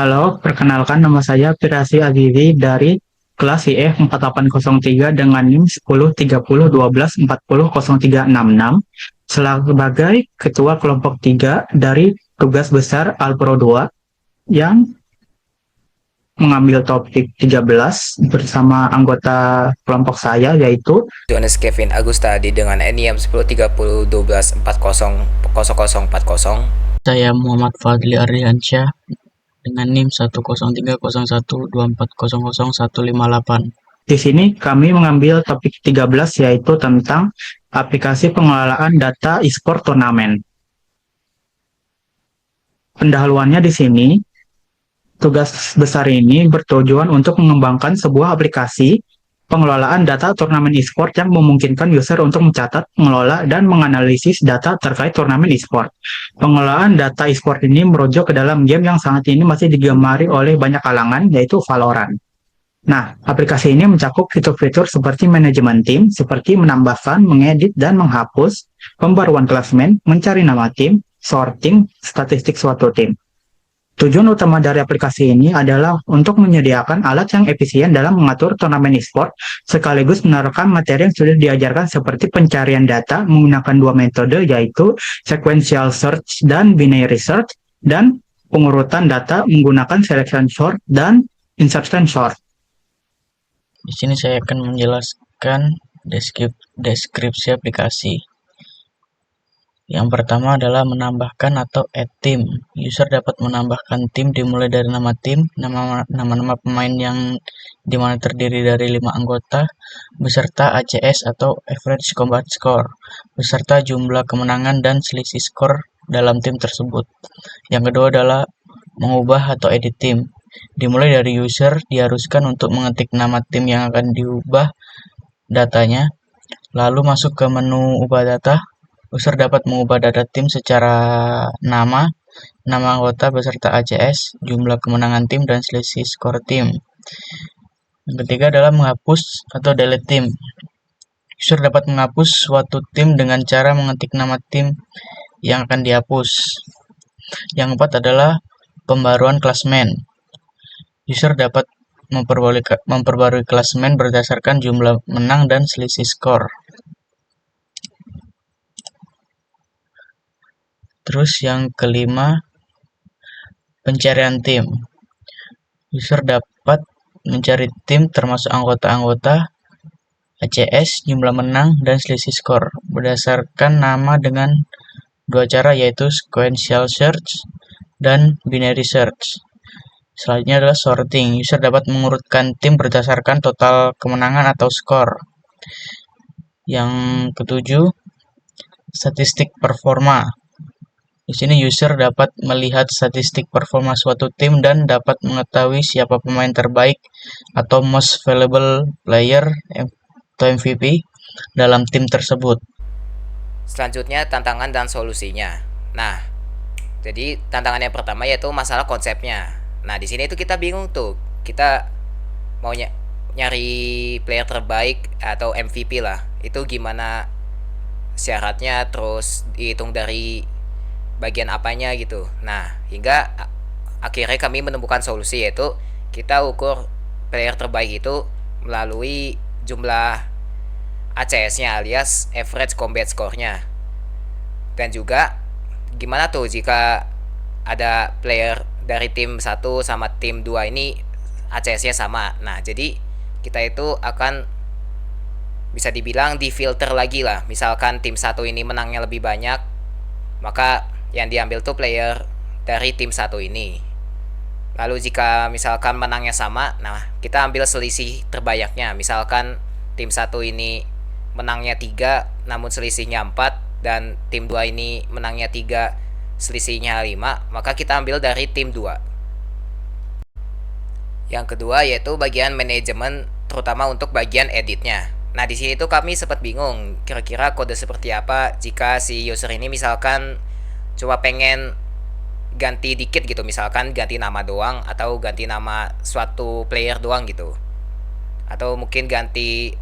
Halo, perkenalkan nama saya Pirasi Azizi dari kelas IF 4803 dengan NIM 103012400366 sebagai Ketua Kelompok 3 dari tugas besar Alpro 2 yang mengambil topik 13 bersama anggota kelompok saya yaitu Johannes Kevin Agustadi dengan NIM 103012400040. Saya Muhammad Fadli Ardiansyah dengan NIM 103012400158. di sini kami mengambil topik 13 yaitu tentang aplikasi pengelolaan data e-sport turnamen. Pendahuluannya di sini, tugas besar ini bertujuan untuk mengembangkan sebuah aplikasi pengelolaan data turnamen e-sport yang memungkinkan user untuk mencatat, mengelola, dan menganalisis data terkait turnamen e-sport. Pengelolaan data e-sport ini merujuk ke dalam game yang saat ini masih digemari oleh banyak kalangan, yaitu Valorant. Nah, aplikasi ini mencakup fitur-fitur seperti manajemen tim, seperti menambahkan, mengedit, dan menghapus, pembaruan klasmen, mencari nama tim, sorting, statistik suatu tim. Tujuan utama dari aplikasi ini adalah untuk menyediakan alat yang efisien dalam mengatur turnamen e-sport, sekaligus menerapkan materi yang sudah diajarkan seperti pencarian data menggunakan dua metode yaitu sequential search dan binary search, dan pengurutan data menggunakan selection sort dan insertion sort. Di sini saya akan menjelaskan deskripsi aplikasi. Yang pertama adalah menambahkan atau add team. User dapat menambahkan tim dimulai dari nama tim, nama-nama pemain yang dimana terdiri dari 5 anggota, beserta ACS atau average combat score, beserta jumlah kemenangan dan selisih skor dalam tim tersebut. Yang kedua adalah mengubah atau edit tim. Dimulai dari user diharuskan untuk mengetik nama tim yang akan diubah datanya, lalu masuk ke menu ubah data. User dapat mengubah data tim secara nama anggota beserta ACS, jumlah kemenangan tim, dan selisih skor tim. Yang ketiga adalah menghapus atau delete tim. User dapat menghapus suatu tim dengan cara mengetik nama tim yang akan dihapus. Yang keempat adalah pembaruan klasmen. User dapat memperbarui klasmen berdasarkan jumlah menang dan selisih skor. Terus yang kelima, pencarian tim. User dapat mencari tim termasuk anggota-anggota, ACS, jumlah menang, dan selisih skor berdasarkan nama dengan dua cara yaitu sequential search dan binary search. Selanjutnya adalah sorting. User dapat mengurutkan tim berdasarkan total kemenangan atau skor. Yang ketujuh, statistik performa. Di sini user dapat melihat statistik performa suatu tim dan dapat mengetahui siapa pemain terbaik atau most valuable player atau MVP dalam tim tersebut. Selanjutnya tantangan dan solusinya. Nah, jadi tantangan yang pertama yaitu masalah konsepnya. Nah, di sini itu kita bingung tuh. Kita mau nyari player terbaik atau MVP lah. Itu gimana syaratnya, terus dihitung dari bagian apanya gitu. Nah, hingga akhirnya kami menemukan solusi yaitu kita ukur player terbaik itu melalui jumlah ACS-nya alias average combat score-nya. Dan juga gimana tuh jika ada player dari tim 1 sama tim 2 ini ACS-nya sama. Nah, jadi kita itu akan bisa dibilang difilter lagi lah. Misalkan tim 1 ini menangnya lebih banyak, maka yang diambil tuh player dari tim 1 ini. Lalu jika misalkan menangnya sama, nah kita ambil selisih terbanyaknya. Misalkan tim 1 ini menangnya 3 namun selisihnya 4, dan tim 2 ini menangnya 3 selisihnya 5, maka kita ambil dari tim 2. Yang kedua yaitu bagian manajemen, terutama untuk bagian editnya. Nah, di sini tuh kami sempat bingung kira-kira kode seperti apa jika si user ini misalkan cuma pengen ganti dikit gitu, misalkan ganti nama doang atau ganti nama suatu player doang gitu. Atau mungkin ganti,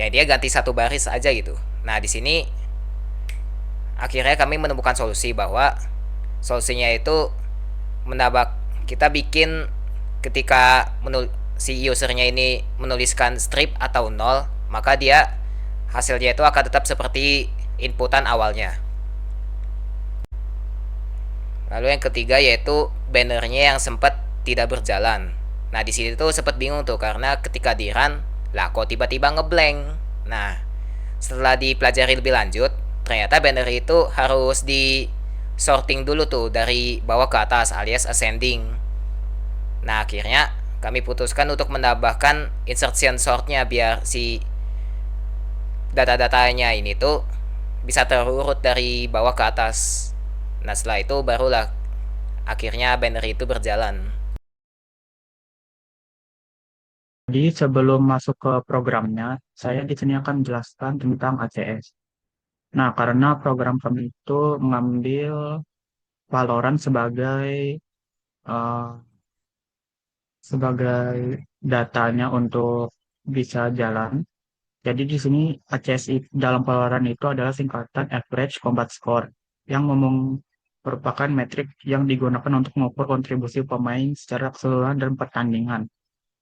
ya dia ganti satu baris aja gitu. Nah, di sini akhirnya kami menemukan solusi bahwa solusinya itu kita bikin ketika si usernya ini menuliskan strip atau nol, maka dia hasilnya itu akan tetap seperti inputan awalnya. Lalu yang ketiga yaitu bannernya yang sempat tidak berjalan. Nah di sini tuh sempat bingung tuh karena ketika di run, lah kok tiba-tiba ngeblank. Nah setelah dipelajari lebih lanjut, ternyata banner itu harus di sorting dulu tuh dari bawah ke atas alias ascending. Nah akhirnya kami putuskan untuk menambahkan insertion sortnya biar si data-datanya ini tuh bisa terurut dari bawah ke atas. Nah setelah itu barulah akhirnya banner itu berjalan. Jadi sebelum masuk ke programnya, saya di sini akan menjelaskan tentang ACS. Nah, karena program kami itu mengambil Valorant eh, sebagai datanya untuk bisa jalan. Jadi di sini ACS dalam Valorant itu adalah singkatan Average Combat Score yang merupakan metrik yang digunakan untuk mengukur kontribusi pemain secara keseluruhan dalam pertandingan.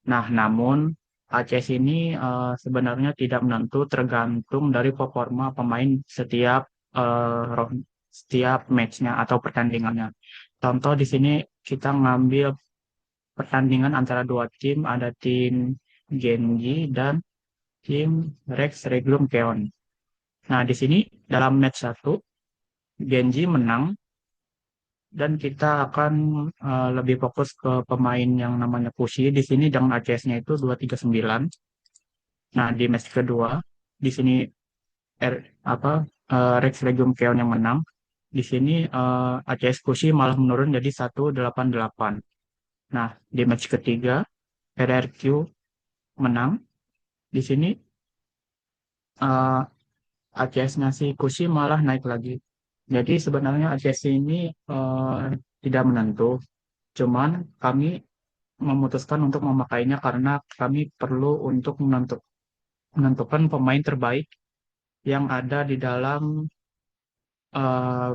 Nah, namun ACS ini sebenarnya tidak menentu, tergantung dari performa pemain setiap matchnya atau pertandingannya. Contoh di sini kita ngambil pertandingan antara dua tim, ada tim Genji dan tim Rex Regulum Keon. Nah, di sini dalam match satu Genji menang dan kita akan lebih fokus ke pemain yang namanya Pushi. Di sini dengan ACS-nya itu 239. Nah, di match kedua di sini R, Rex Regulum Keon yang menang. Di sini ACS Pushi malah menurun jadi 188. Nah, di match ketiga RRQ menang. Di sini uh, ACS-nya si Kushi malah naik lagi. Jadi sebenarnya ACS ini tidak menentu, cuman kami memutuskan untuk memakainya karena kami perlu untuk menentukan pemain terbaik yang ada di dalam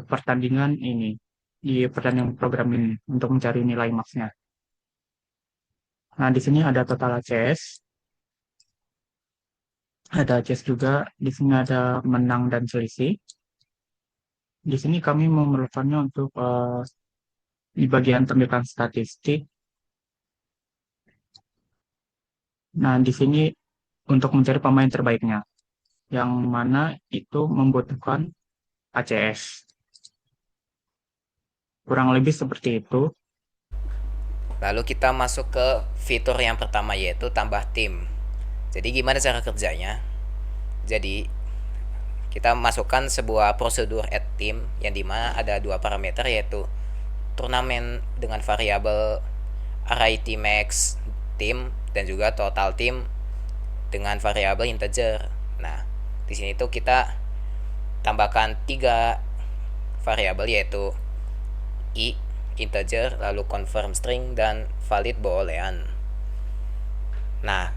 pertandingan ini, di pertandingan program ini untuk mencari nilai max-nya. Nah, di sini ada total ACS, ada ACS juga, di sini ada menang dan selisih. Di sini kami memerlukannya untuk di bagian tampilkan statistik. Nah, di sini untuk mencari pemain terbaiknya, yang mana itu membutuhkan ACS. Kurang lebih seperti itu. Lalu kita masuk ke fitur yang pertama yaitu tambah tim. Jadi gimana cara kerjanya? Jadi kita masukkan sebuah prosedur add team yang dimana ada dua parameter yaitu turnamen dengan variabel array max team dan juga total team dengan variabel integer. Nah, di sini tuh kita tambahkan tiga variabel yaitu i integer, lalu confirm string dan valid boolean. Nah,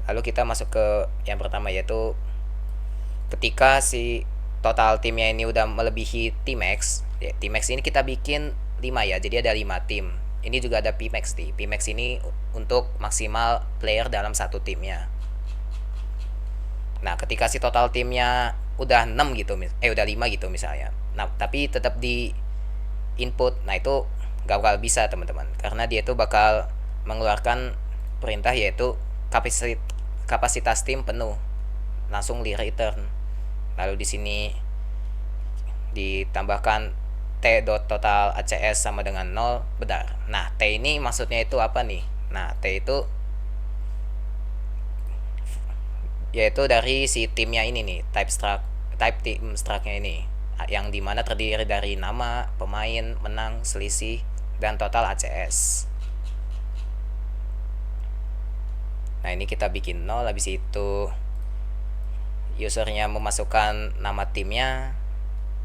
lalu kita masuk ke yang pertama yaitu ketika si total timnya ini udah melebihi Tmax, ya, Tmax ini kita bikin 5 ya, jadi ada 5 tim. Ini juga ada Pmax nih. Pmax ini untuk maksimal player dalam satu timnya. Nah, ketika si total timnya udah 6 gitu, udah 5 gitu misalnya. Nah, tapi tetap di input. Nah, itu gak bakal bisa, teman-teman. Karena dia itu bakal mengeluarkan perintah yaitu kapasitas tim penuh. Langsung di return. Lalu di sini ditambahkan t.total ACS sama dengan 0. Bentar. Nah, t ini maksudnya itu apa nih? Nah, t itu yaitu dari si timnya ini nih, type team struct-nya ini, yang dimana terdiri dari nama, pemain, menang, selisih, dan total ACS. Nah, ini kita bikin 0, habis itu usernya memasukkan nama timnya,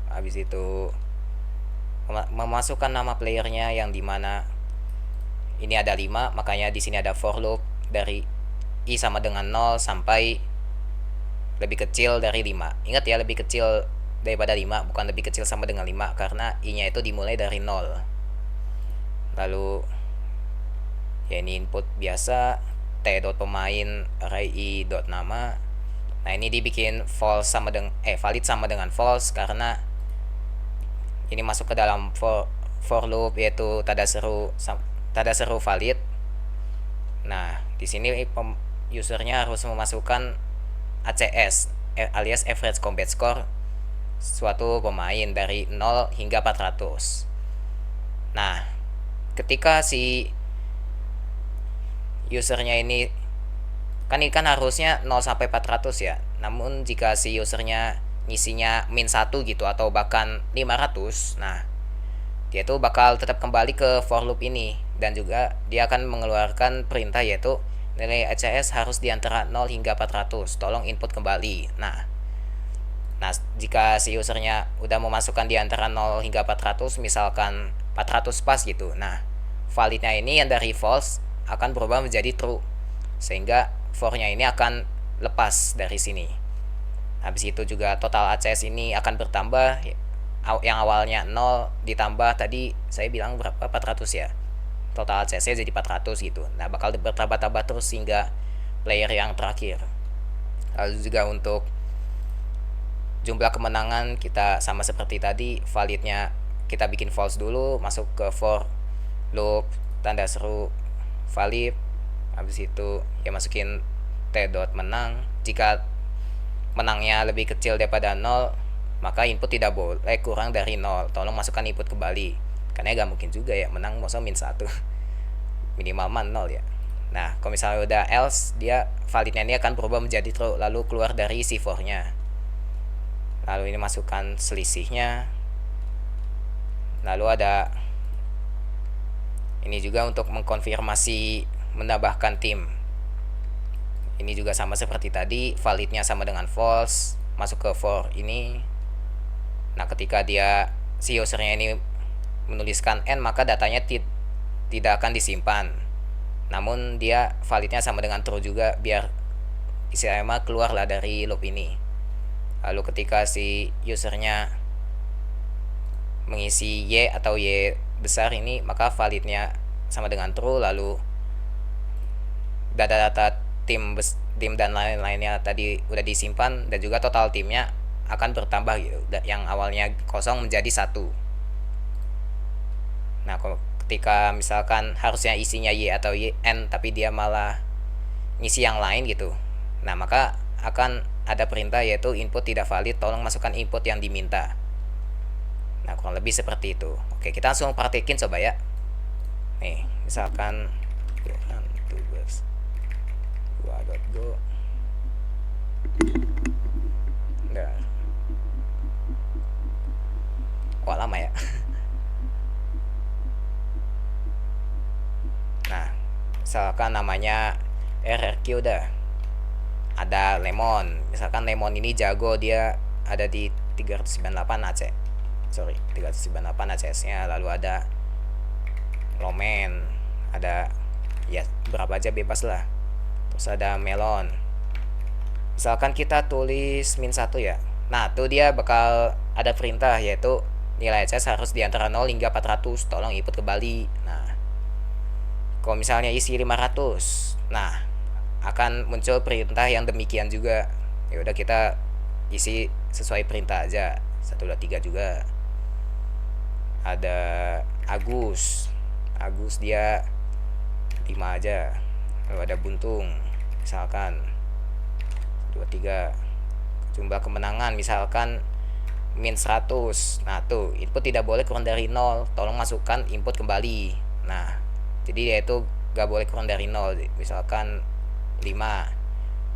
habis itu memasukkan nama playernya yang dimana ini ada 5, makanya di sini ada for loop dari i sama dengan 0 sampai lebih kecil dari 5. Ingat ya, lebih kecil daripada 5, bukan lebih kecil sama dengan 5, karena i-nya itu dimulai dari 0. Lalu ya ini input biasa, t.pemain array i.nama. Nah ini dibikin false sama dengan valid sama dengan false karena ini masuk ke dalam for loop, yaitu tanda seru valid. Nah di sini usernya harus memasukkan ACS alias average combat score suatu pemain dari 0 hingga 400. Nah ketika si usernya ini kan harusnya 0 sampai 400 ya. Namun jika si usernya ngisinya min 1 gitu atau bahkan 500, nah dia tuh bakal tetap kembali ke for loop ini, dan juga dia akan mengeluarkan perintah yaitu nilai ACS harus di antara 0 hingga 400, tolong input kembali. Nah, jika si usernya udah memasukkan di antara 0 hingga 400, misalkan 400 pas gitu. Nah, validnya ini yang dari false akan berubah menjadi true, sehingga for-nya ini akan lepas dari sini. Habis itu juga total ACS ini akan bertambah, yang awalnya 0 ditambah tadi saya bilang berapa, 400 ya. Total ACS-nya jadi 400 gitu. Nah, bakal bertambah-tambah terus hingga player yang terakhir. Lalu juga untuk jumlah kemenangan kita sama seperti tadi, validnya kita bikin false dulu, masuk ke for loop tanda seru valid. Habis itu ya masukin t.menang. Jika menangnya lebih kecil daripada 0, maka input tidak boleh kurang dari 0, tolong masukkan input kembali, karena gak mungkin juga ya menang masa min 1 minimal 0 ya. Nah kalau misalnya udah else, dia validnya ini akan berubah menjadi true, lalu keluar dari si for nya. Lalu ini masukkan selisihnya. Lalu ada ini juga untuk mengkonfirmasi menambahkan tim. Ini juga sama seperti tadi, validnya sama dengan false, masuk ke for ini. Nah ketika si usernya ini menuliskan n, maka datanya tidak akan disimpan, namun dia validnya sama dengan true juga, biar istilahnya keluarlah dari loop ini. Lalu ketika si usernya mengisi y atau y besar ini, maka validnya sama dengan true, lalu data-data tim dan lain-lainnya tadi udah disimpan, dan juga total timnya akan bertambah gitu, yang awalnya kosong menjadi 1. Nah ketika misalkan harusnya isinya y atau n, tapi dia malah ngisi yang lain gitu, nah maka akan ada perintah yaitu input tidak valid, tolong masukkan input yang diminta. Nah kurang lebih seperti itu. Oke, kita langsung praktekin coba ya. Nih misalkan tugas 2.go. Nah, wah lama ya. Nah misalkan namanya RRQ udah ada lemon, misalkan lemon ini jago, dia ada di 398 ACS nya. Lalu ada lomen, ada ya berapa aja bebas lah. Terus ada melon, misalkan kita tulis min 1 ya. Nah tuh dia bakal ada perintah yaitu nilai ACS harus di antara 0 hingga 400, tolong input kembali. Nah kalau misalnya isi 500, nah akan muncul perintah yang demikian juga. Ya udah kita isi sesuai perintah aja. 1, 2, 3 juga. Ada Agus dia 5 aja. Lalu ada buntung, misalkan 2, 3. Jumlah kemenangan misalkan min 100. Nah tuh input tidak boleh kurang dari 0, tolong masukkan input kembali. Nah jadi yaitu gak boleh kurang dari 0, misalkan 5.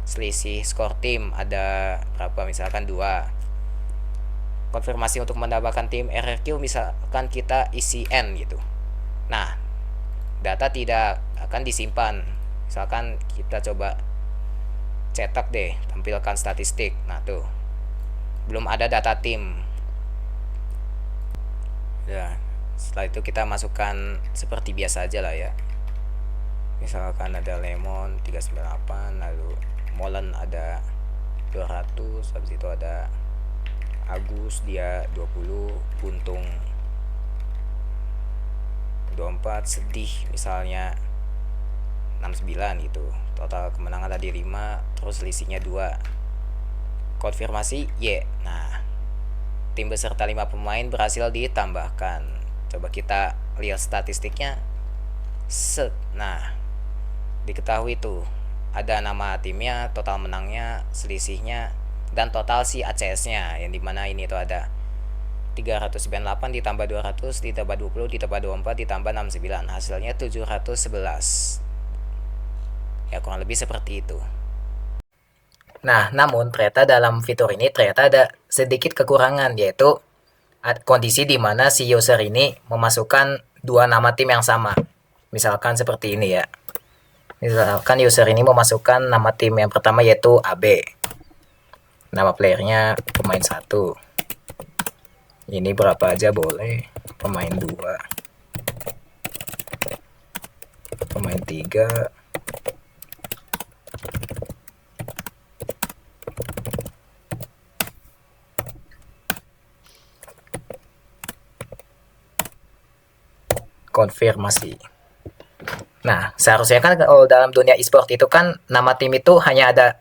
Selisih skor tim ada berapa, misalkan 2. Konfirmasi untuk menambahkan tim RRQ, misalkan kita isi n gitu. Nah data tidak akan disimpan, misalkan kita coba cetak deh, tampilkan statistik. Nah tuh belum ada data tim ya. Setelah itu kita masukkan seperti biasa aja lah ya. Misalkan ada lemon 398, lalu molen ada 200, habis itu ada Agus dia 20, buntung 24, sedih misalnya 69 gitu. Total kemenangan tadi 5, terus selisihnya 2. Konfirmasi Y. Nah, tim beserta 5 pemain berhasil ditambahkan. Coba kita lihat statistiknya. Set. Nah, diketahui tuh ada nama timnya, total menangnya, selisihnya, dan total si ACS-nya, yang dimana ini tuh ada 398 ditambah 200 ditambah 20 ditambah 24 ditambah 69, hasilnya 711. Ya kurang lebih seperti itu. Nah, namun ternyata dalam fitur ini ternyata ada sedikit kekurangan, yaitu kondisi di mana si user ini memasukkan 2 nama tim yang sama. Misalkan seperti ini ya. Misalkan user ini memasukkan nama tim yang pertama yaitu AB. Nama playernya pemain 1. Ini berapa aja boleh. Pemain 2. Pemain 3. Konfirmasi. Nah, seharusnya kan kalau dalam dunia e-sport itu kan nama tim itu hanya ada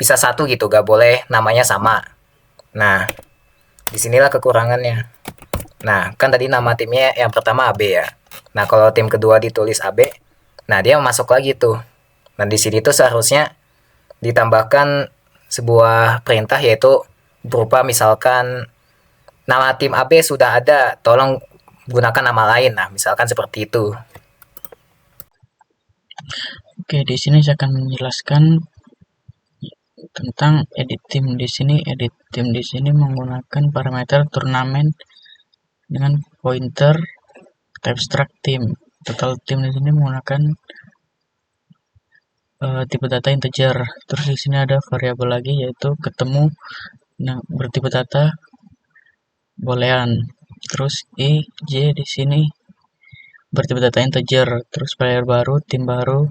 bisa 1 gitu, gak boleh namanya sama. Nah, disinilah kekurangannya. Nah, kan tadi nama timnya yang pertama AB ya. Nah, kalau tim kedua ditulis AB, nah dia masuk lagi tuh. Nah, di sini tuh seharusnya ditambahkan sebuah perintah, yaitu berupa misalkan nama tim AB sudah ada, tolong gunakan nama lain. Nah, misalkan seperti itu. Oke, di sini saya akan menjelaskan tentang edit tim. Di sini edit tim di sini menggunakan parameter turnamen dengan pointer type struct tim. Total tim di sini menggunakan tipe data integer. Terus di sini ada variabel lagi yaitu ketemu bertipe data boolean. Terus I, J di sini bertipe data integer. Terus player baru, tim baru,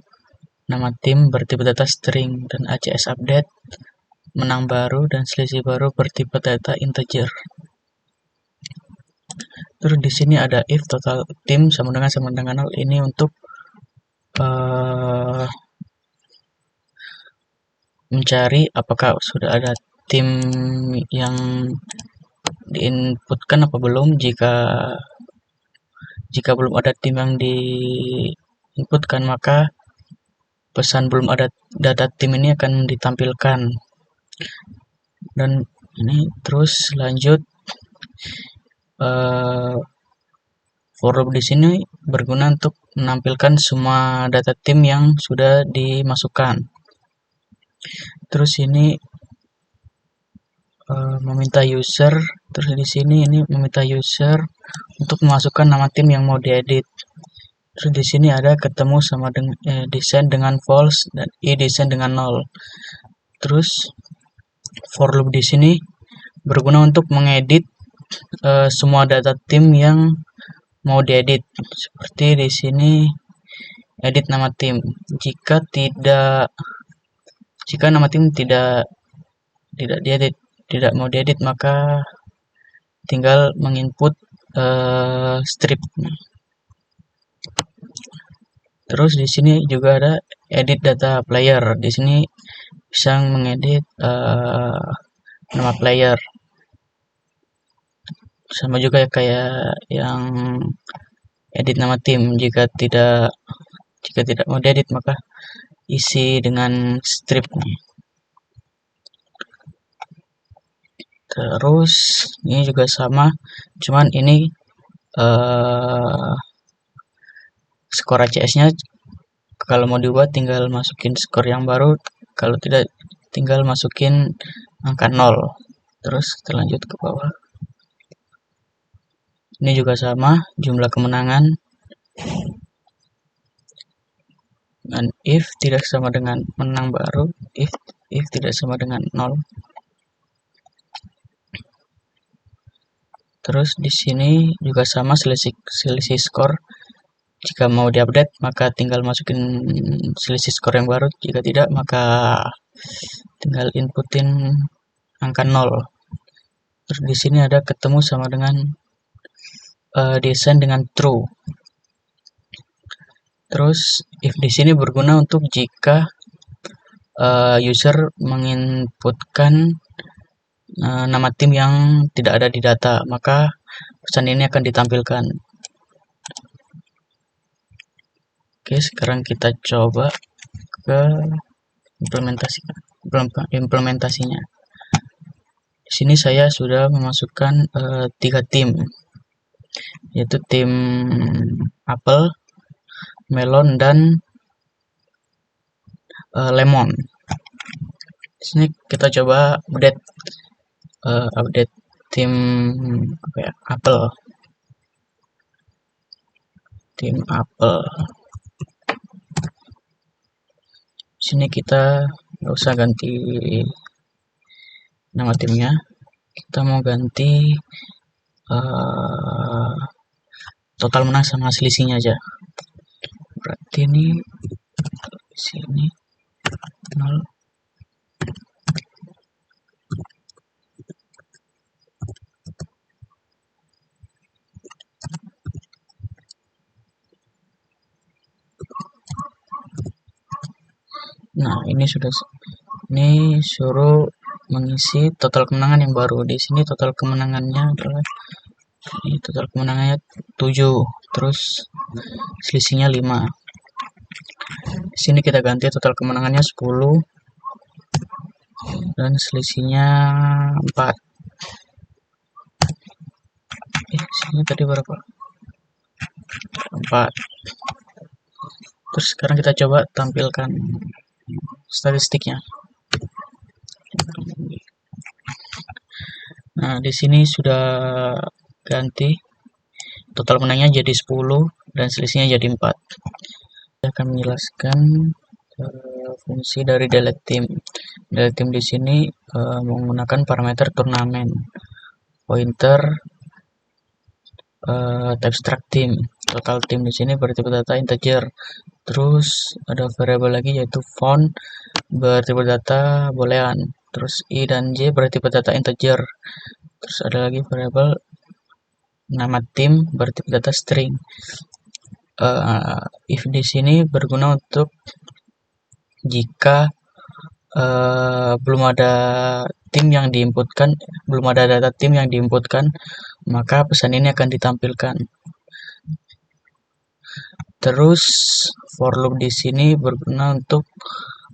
nama tim bertipe data string, dan ACS update, menang baru dan selisih baru bertipe data integer. Terus di sini ada if total tim sama dengan 0. Ini untuk mencari apakah sudah ada tim yang diinputkan apa belum. Jika belum ada tim yang diinputkan, maka pesan belum ada data tim ini akan ditampilkan. Dan ini terus lanjut, for loop di sini berguna untuk menampilkan semua data tim yang sudah dimasukkan. Terus ini meminta user, terus di sini ini meminta user untuk memasukkan nama tim yang mau diedit. Terus di sini ada ketemu sama dengan desain dengan false dan i desain dengan 0. Terus for loop di sini berguna untuk mengedit semua data tim yang mau diedit. Seperti di sini edit nama tim. Jika nama tim tidak diedit, tidak mau diedit, maka tinggal menginput strip. Terus di sini juga ada edit data player. Di sini bisa mengedit nama player. Sama juga kayak yang edit nama tim. Jika tidak mau diedit, maka isi dengan strip. Terus ini juga sama, cuman ini skor ACS-nya kalau mau diubah tinggal masukin skor yang baru, kalau tidak tinggal masukin angka 0. Terus kita lanjut ke bawah. Ini juga sama, jumlah kemenangan. Dan if tidak sama dengan menang baru, if tidak sama dengan 0. Terus di sini juga sama, selisih skor. Jika mau diupdate, maka tinggal masukin selisih skor yang baru. Jika tidak, maka tinggal inputin angka 0. Terus di sini ada ketemu sama dengan desain dengan true. Terus if di sini berguna untuk jika user menginputkan nama tim yang tidak ada di data, maka pesan ini akan ditampilkan. Oke, sekarang kita coba ke implementasinya. Di sini saya sudah memasukkan 3 tim, yaitu tim apel, melon, dan lemon. Di sini kita coba update tim apel. Tim apel. Di sini kita nggak usah ganti nama timnya, kita mau ganti total menang sama selisihnya aja. Berarti ini di sini 0. Nah, ini suruh mengisi total kemenangan yang baru. Di sini total kemenangannya adalah ini total kemenangannya 7, terus selisihnya 5. Di sini kita ganti total kemenangannya 10 dan selisihnya 4. Sini tadi berapa? 4. Terus sekarang kita coba tampilkan statistiknya. Nah, di sini sudah ganti total menangnya jadi 10 dan selisihnya jadi 4. Saya akan menjelaskan fungsi dari delete team. Delete team di sini menggunakan parameter turnamen, pointer, type struct team. Total team di sini bertipe data integer. Terus ada variabel lagi yaitu font bertipe data boolean. Terus i dan j bertipe data integer. Terus ada lagi variabel nama tim bertipe data string. If di sini berguna untuk jika belum ada data tim yang diinputkan, maka pesan ini akan ditampilkan. Terus for loop di sini berguna untuk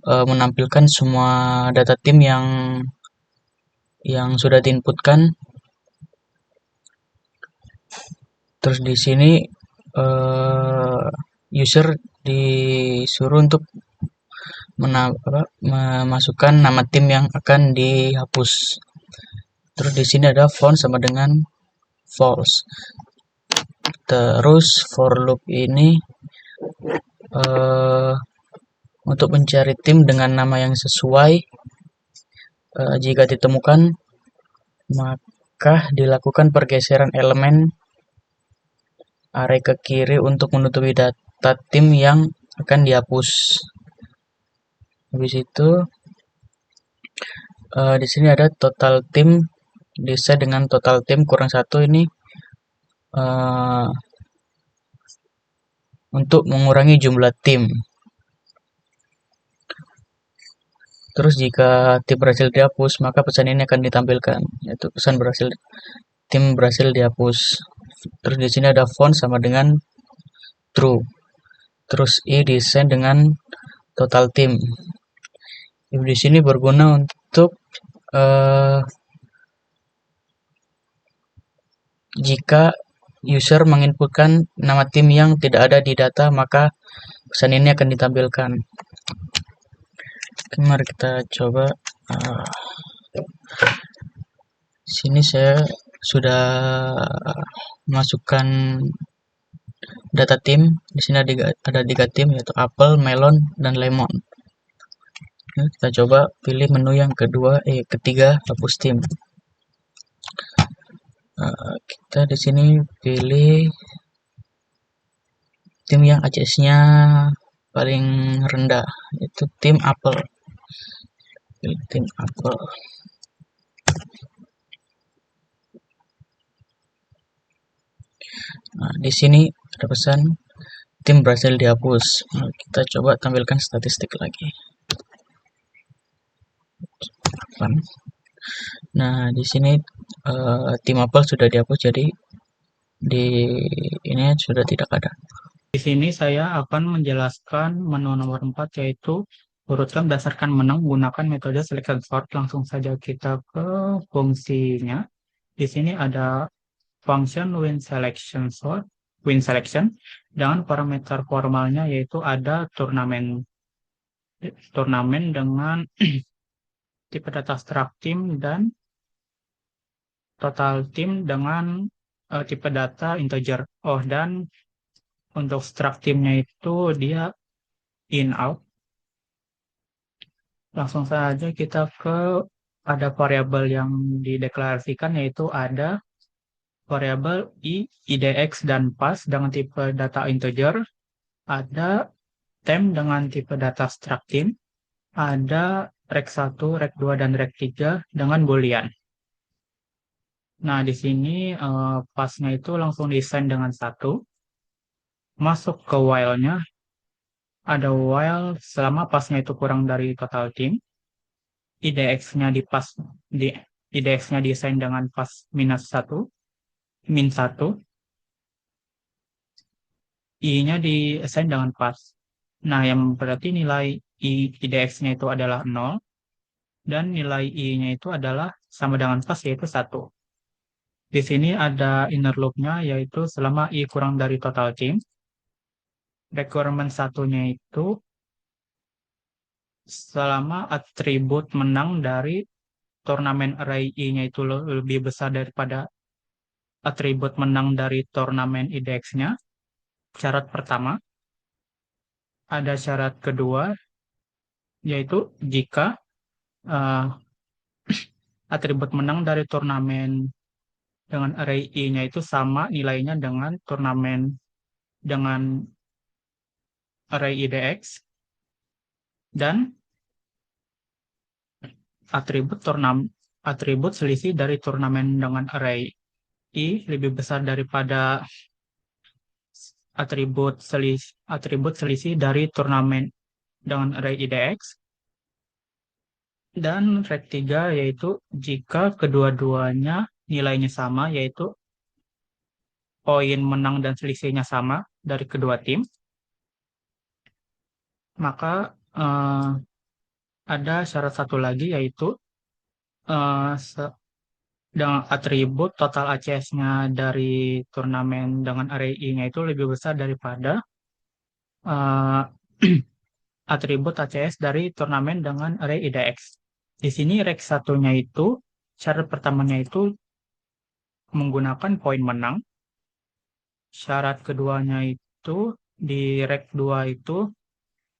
menampilkan semua data tim yang sudah diinputkan. Terus di sini user disuruh untuk memasukkan nama tim yang akan dihapus. Terus di sini ada font sama dengan false. Terus for loop ini untuk mencari tim dengan nama yang sesuai, jika ditemukan maka dilakukan pergeseran elemen array ke kiri untuk menutupi data tim yang akan dihapus. Habis itu di sini ada total tim diset dengan total tim kurang 1 ini untuk mengurangi jumlah tim. Terus jika tim berhasil dihapus, maka pesan ini akan ditampilkan, yaitu pesan tim berhasil dihapus. Terus di sini ada font sama dengan true. Terus i desain dengan total tim. Di sini berguna untuk jika user menginputkan nama tim yang tidak ada di data, maka pesan ini akan ditampilkan. Oke, mari kita coba. Sini saya sudah masukkan data tim. Di sini ada 3 tim, yaitu apel, melon, dan lemon. Kita coba pilih menu yang ketiga, hapus tim. Kita di sini pilih tim yang ACS-nya paling rendah, yaitu tim apel. Pilih tim apel. Nah, di sini ada pesan tim berhasil dihapus. Nah, kita coba tampilkan statistik lagi. Nah, di sini tim apel sudah dihapus, jadi di ini sudah tidak ada. Di sini saya akan menjelaskan menu nomor 4, yaitu urutkan berdasarkan menang menggunakan metode selection sort. Langsung saja kita ke fungsinya. Di sini ada function win selection dengan parameter formalnya, yaitu ada turnamen dengan tipe data struct team dan total team dengan tipe data integer. Oh, dan untuk struct teamnya itu dia in out. Langsung saja kita ke ada variabel yang dideklarasikan, yaitu ada variabel idx dan pass dengan tipe data integer, ada temp dengan tipe data struct team, ada rec1, rec2, dan rec3 dengan boolean. Nah, di sini passnya itu langsung desain dengan 1. Masuk ke while-nya, ada while selama passnya itu kurang dari total team. IDX-nya IDX-nya desain dengan pass min 1. I-nya di-assign dengan pass. Nah, yang berarti nilai IDX-nya itu adalah 0, dan nilai I-nya itu adalah sama dengan pass, yaitu 1. Di sini ada inner loop-nya, yaitu selama I kurang dari total team. Requirement satunya itu selama atribut menang dari turnamen array I-nya itu lebih besar daripada atribut menang dari turnamen IDX-nya. Syarat pertama. Ada syarat kedua, yaitu jika atribut menang dari turnamen dengan array I-nya itu sama nilainya dengan turnamen dengan array IDX, dan atribut selisih dari turnamen dengan array I lebih besar daripada atribut selisih dari turnamen dengan array IDX. Dan rec3, yaitu jika kedua-duanya nilainya sama, yaitu poin menang dan selisihnya sama dari kedua tim, maka ada syarat satu lagi, yaitu dengan atribut total ACS-nya dari turnamen dengan array I-nya itu lebih besar daripada atribut ACS dari turnamen dengan array IDX. Di sini rec1-nya itu, syarat pertamanya itu menggunakan poin menang. Syarat keduanya itu di rec2 itu,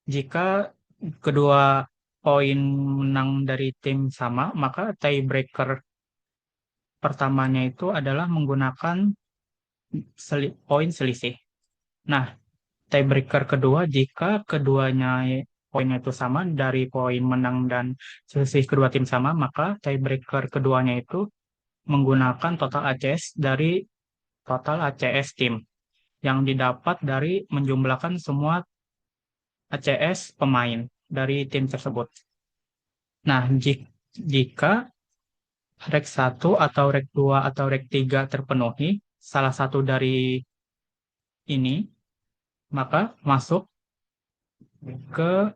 jika kedua poin menang dari tim sama, maka tiebreaker pertamanya itu adalah menggunakan poin selisih. Nah, tiebreaker kedua, jika keduanya poinnya itu sama dari poin menang dan selisih kedua tim sama, maka tiebreaker keduanya itu menggunakan total ACS dari total ACS tim yang didapat dari menjumlahkan semua ACS pemain dari tim tersebut. Nah, jika rec1 atau rec2 atau rec3 terpenuhi salah satu dari ini, maka masuk ke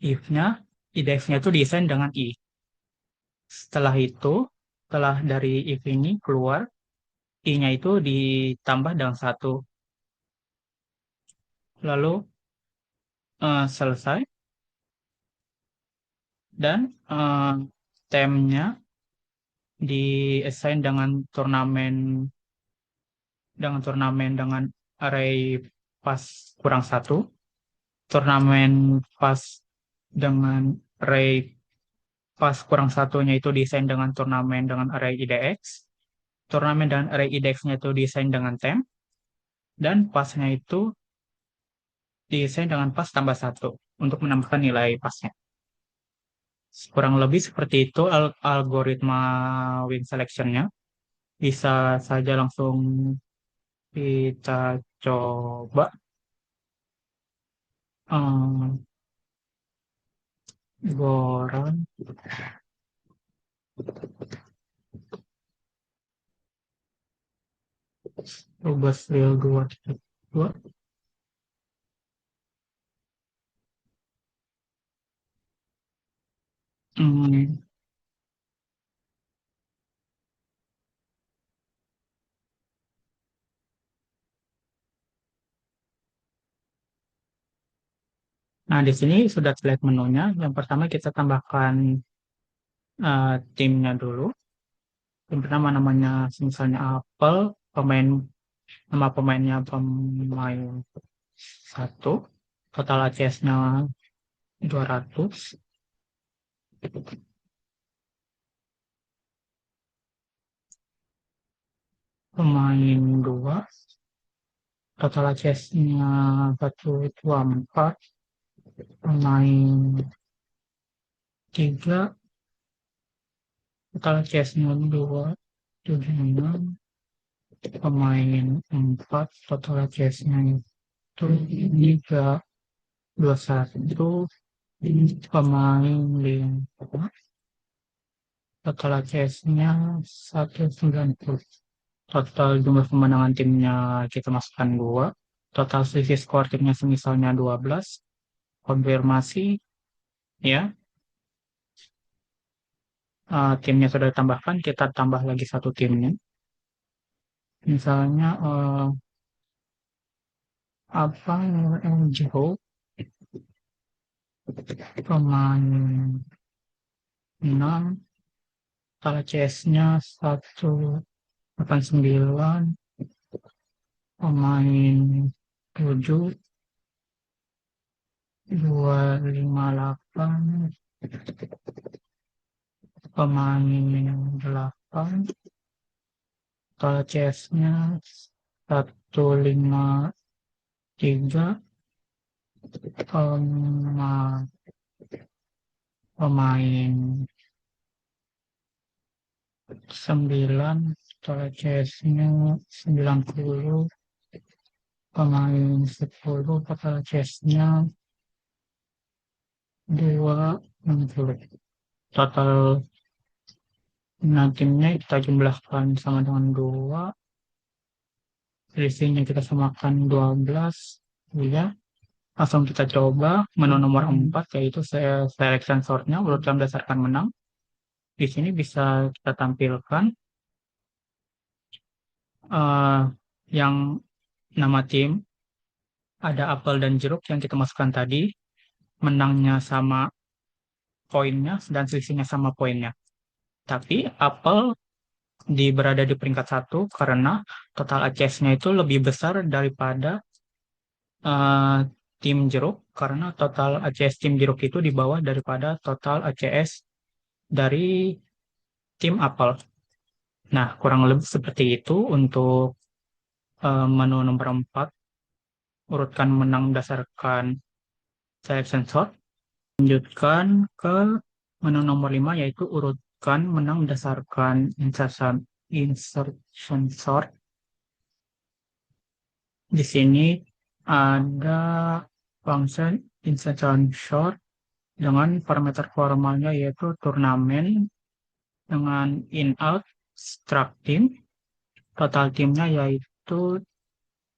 if-nya, IDX-nya itu desain dengan I. Setelah itu, setelah dari if ini keluar, I-nya itu ditambah dengan 1. Lalu selesai. Dan temnya di-assign dengan turnamen dengan array pas kurang 1. Turnamen pas dengan array pas kurang satunya itu desain dengan turnamen dengan array IDX. Turnamen dengan array IDX-nya itu desain dengan temp. Dan pasnya itu desain dengan pas tambah 1 untuk menambahkan nilai pasnya. Kurang lebih seperti itu algoritma win selection-nya. Bisa saja langsung kita coba em, Goran Rubas Real 2. Hmm, Nah, di sini sudah terlihat menunya. Yang pertama kita tambahkan timnya dulu. Yang pertama namanya misalnya Apple, nama pemainnya pemain satu, total ACS-nya 200, pemain dua, total ACS-nya 124, pemain tiga, total ACS-nya 276, pemain empat, total ACS-nya itu 321, pemain lima, total ACS-nya 190. Total jumlah kemenangan timnya kita masukkan 2. Total selisih skor timnya semisalnya 12. Konfirmasi, ya. Timnya sudah ditambahkan, kita tambah lagi satu timnya. Misalnya, apa yang jauh, pemain 6, total CS-nya 189, pemain 7, 258, pemain 8, total CS-nya 153, pemain 9, total CS-nya 90, pemain 10, total CS-nya 260. Total timnya kita jumlahkan sama dengan 2, selisihnya kita samakan 12, ya. Langsung kita coba menu nomor 4, yaitu selection sort-nya urutan berdasarkan menang. Di sini bisa kita tampilkan eh, yang nama tim, ada apel dan jeruk yang kita masukkan tadi, menangnya sama poinnya dan selisihnya sama poinnya. Tapi apel berada di peringkat satu karena total ACS-nya itu lebih besar daripada eh, tim jeruk, karena total ACS tim jeruk itu di bawah daripada total ACS dari tim apel. Nah, kurang lebih seperti itu untuk menu nomor 4, urutkan menang berdasarkan selection sort. Lanjutkan ke menu nomor 5, yaitu urutkan menang berdasarkan insertion sort. Di sini ada function insertion sort dengan parameter formalnya yaitu turnamen dengan in-out struct team. Total timnya yaitu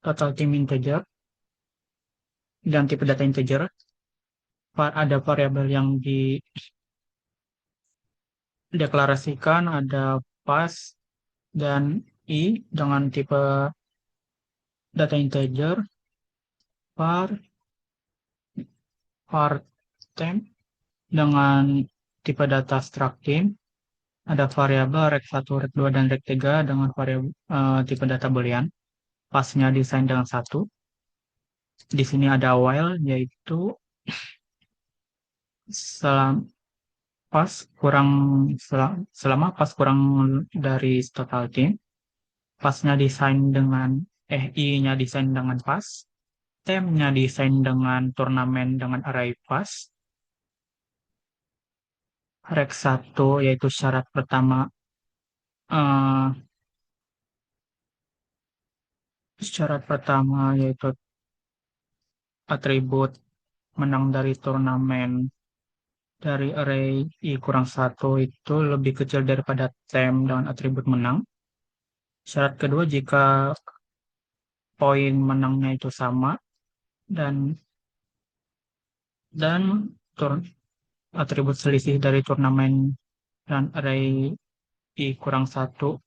total tim integer dan tipe data integer. Ada variabel yang dideklarasikan, ada pass dan i dengan tipe data integer, var temp dengan tipe data struct team, ada variabel rect1, rect2 dan rect3 dengan variabel tipe data boolean. Pasnya desain dengan 1. Di sini ada while, yaitu selam- pas kurang selama pas kurang dari total team. Pasnya desain dengan i-nya desain dengan pas, temnya desain dengan turnamen dengan array pas, rect1 yaitu syarat pertama, eh, Syarat pertama yaitu atribut menang dari turnamen dari array I kurang satu itu lebih kecil daripada tem dengan atribut menang. Syarat kedua, jika poin menangnya itu sama dan dan tur- atribut selisih dari turnamen dan array I kurang satu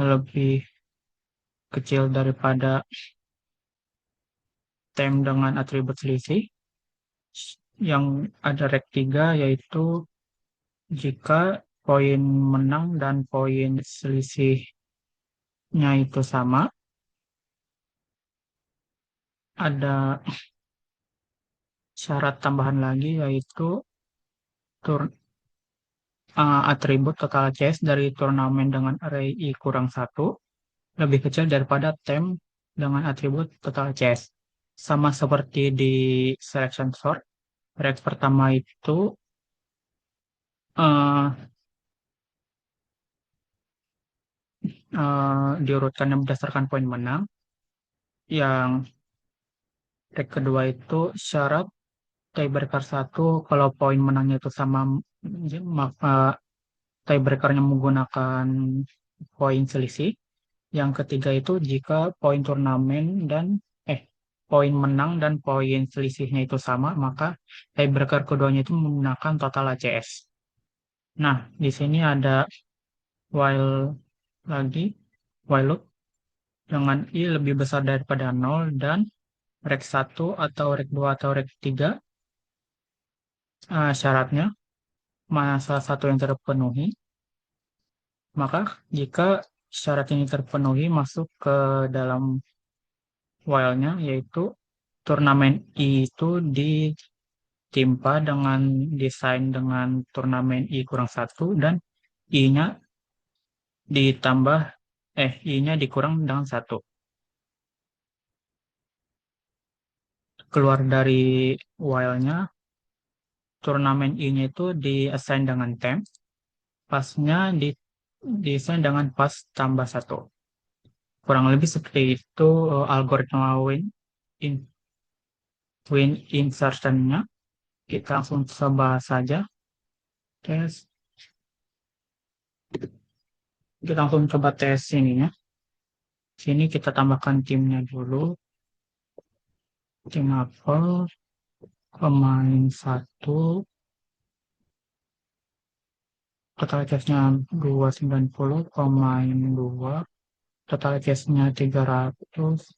lebih kecil daripada tem dengan atribut selisih. Yang ada rek 3 yaitu jika poin menang dan poin selisihnya itu sama. Ada syarat tambahan lagi yaitu tur, atribut total chase dari turnamen dengan array I kurang satu lebih kecil daripada tem dengan atribut total chase. Sama seperti di selection sort, rek pertama itu uh, diurutkannya berdasarkan poin menang. Yang rek kedua itu syarat tiebreaker satu, kalau poin menangnya itu sama, maka tiebreakernya menggunakan poin selisih. Yang ketiga itu jika poin turnamen dan poin menang dan poin selisihnya itu sama, maka tiebreaker keduanya itu menggunakan total ACS. Nah, di sini ada while lagi, while loop dengan I lebih besar daripada 0 dan rek satu atau rek 2 atau rek 3, syaratnya mana salah satu yang terpenuhi, maka jika syarat ini terpenuhi masuk ke dalam while-nya, yaitu turnamen I itu ditimpa dengan desain dengan turnamen I kurang satu dan I-nya ditambah I-nya dikurang dengan satu. Keluar dari while-nya, turnamen I-nya itu di-assign dengan temp, pasnya di-assign dengan pas tambah satu. Kurang lebih seperti itu algoritma in, win insertion-nya. Kita langsung coba saja tes. Kita langsung coba tes ininya. Sini kita tambahkan timnya dulu. Tim apel, pemain satu, total cashnya 290, pemain 2, total cashnya 300,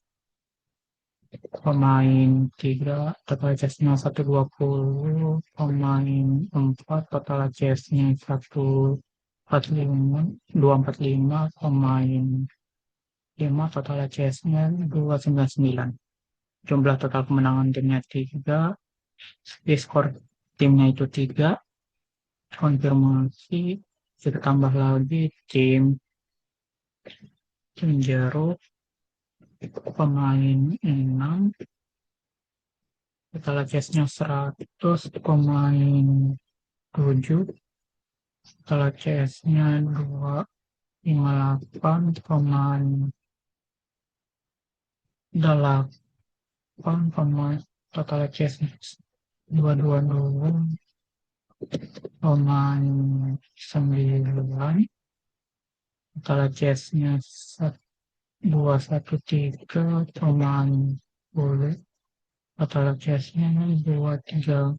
pemain 3, total cashnya 120, pemain 4, total cashnya 145, 245, pemain 5, total cashnya 299. Jumlah total kemenangan timnya 3, skor timnya itu 3, konfirmasi, kita tambah lagi tim jeruk, pemain 6, total cashnya 100, pemain 7, total cashnya 258, pemain 8, pemain total cashnya 222, pemain 9, total cashnya 213, pemain boleh, total cashnya 23,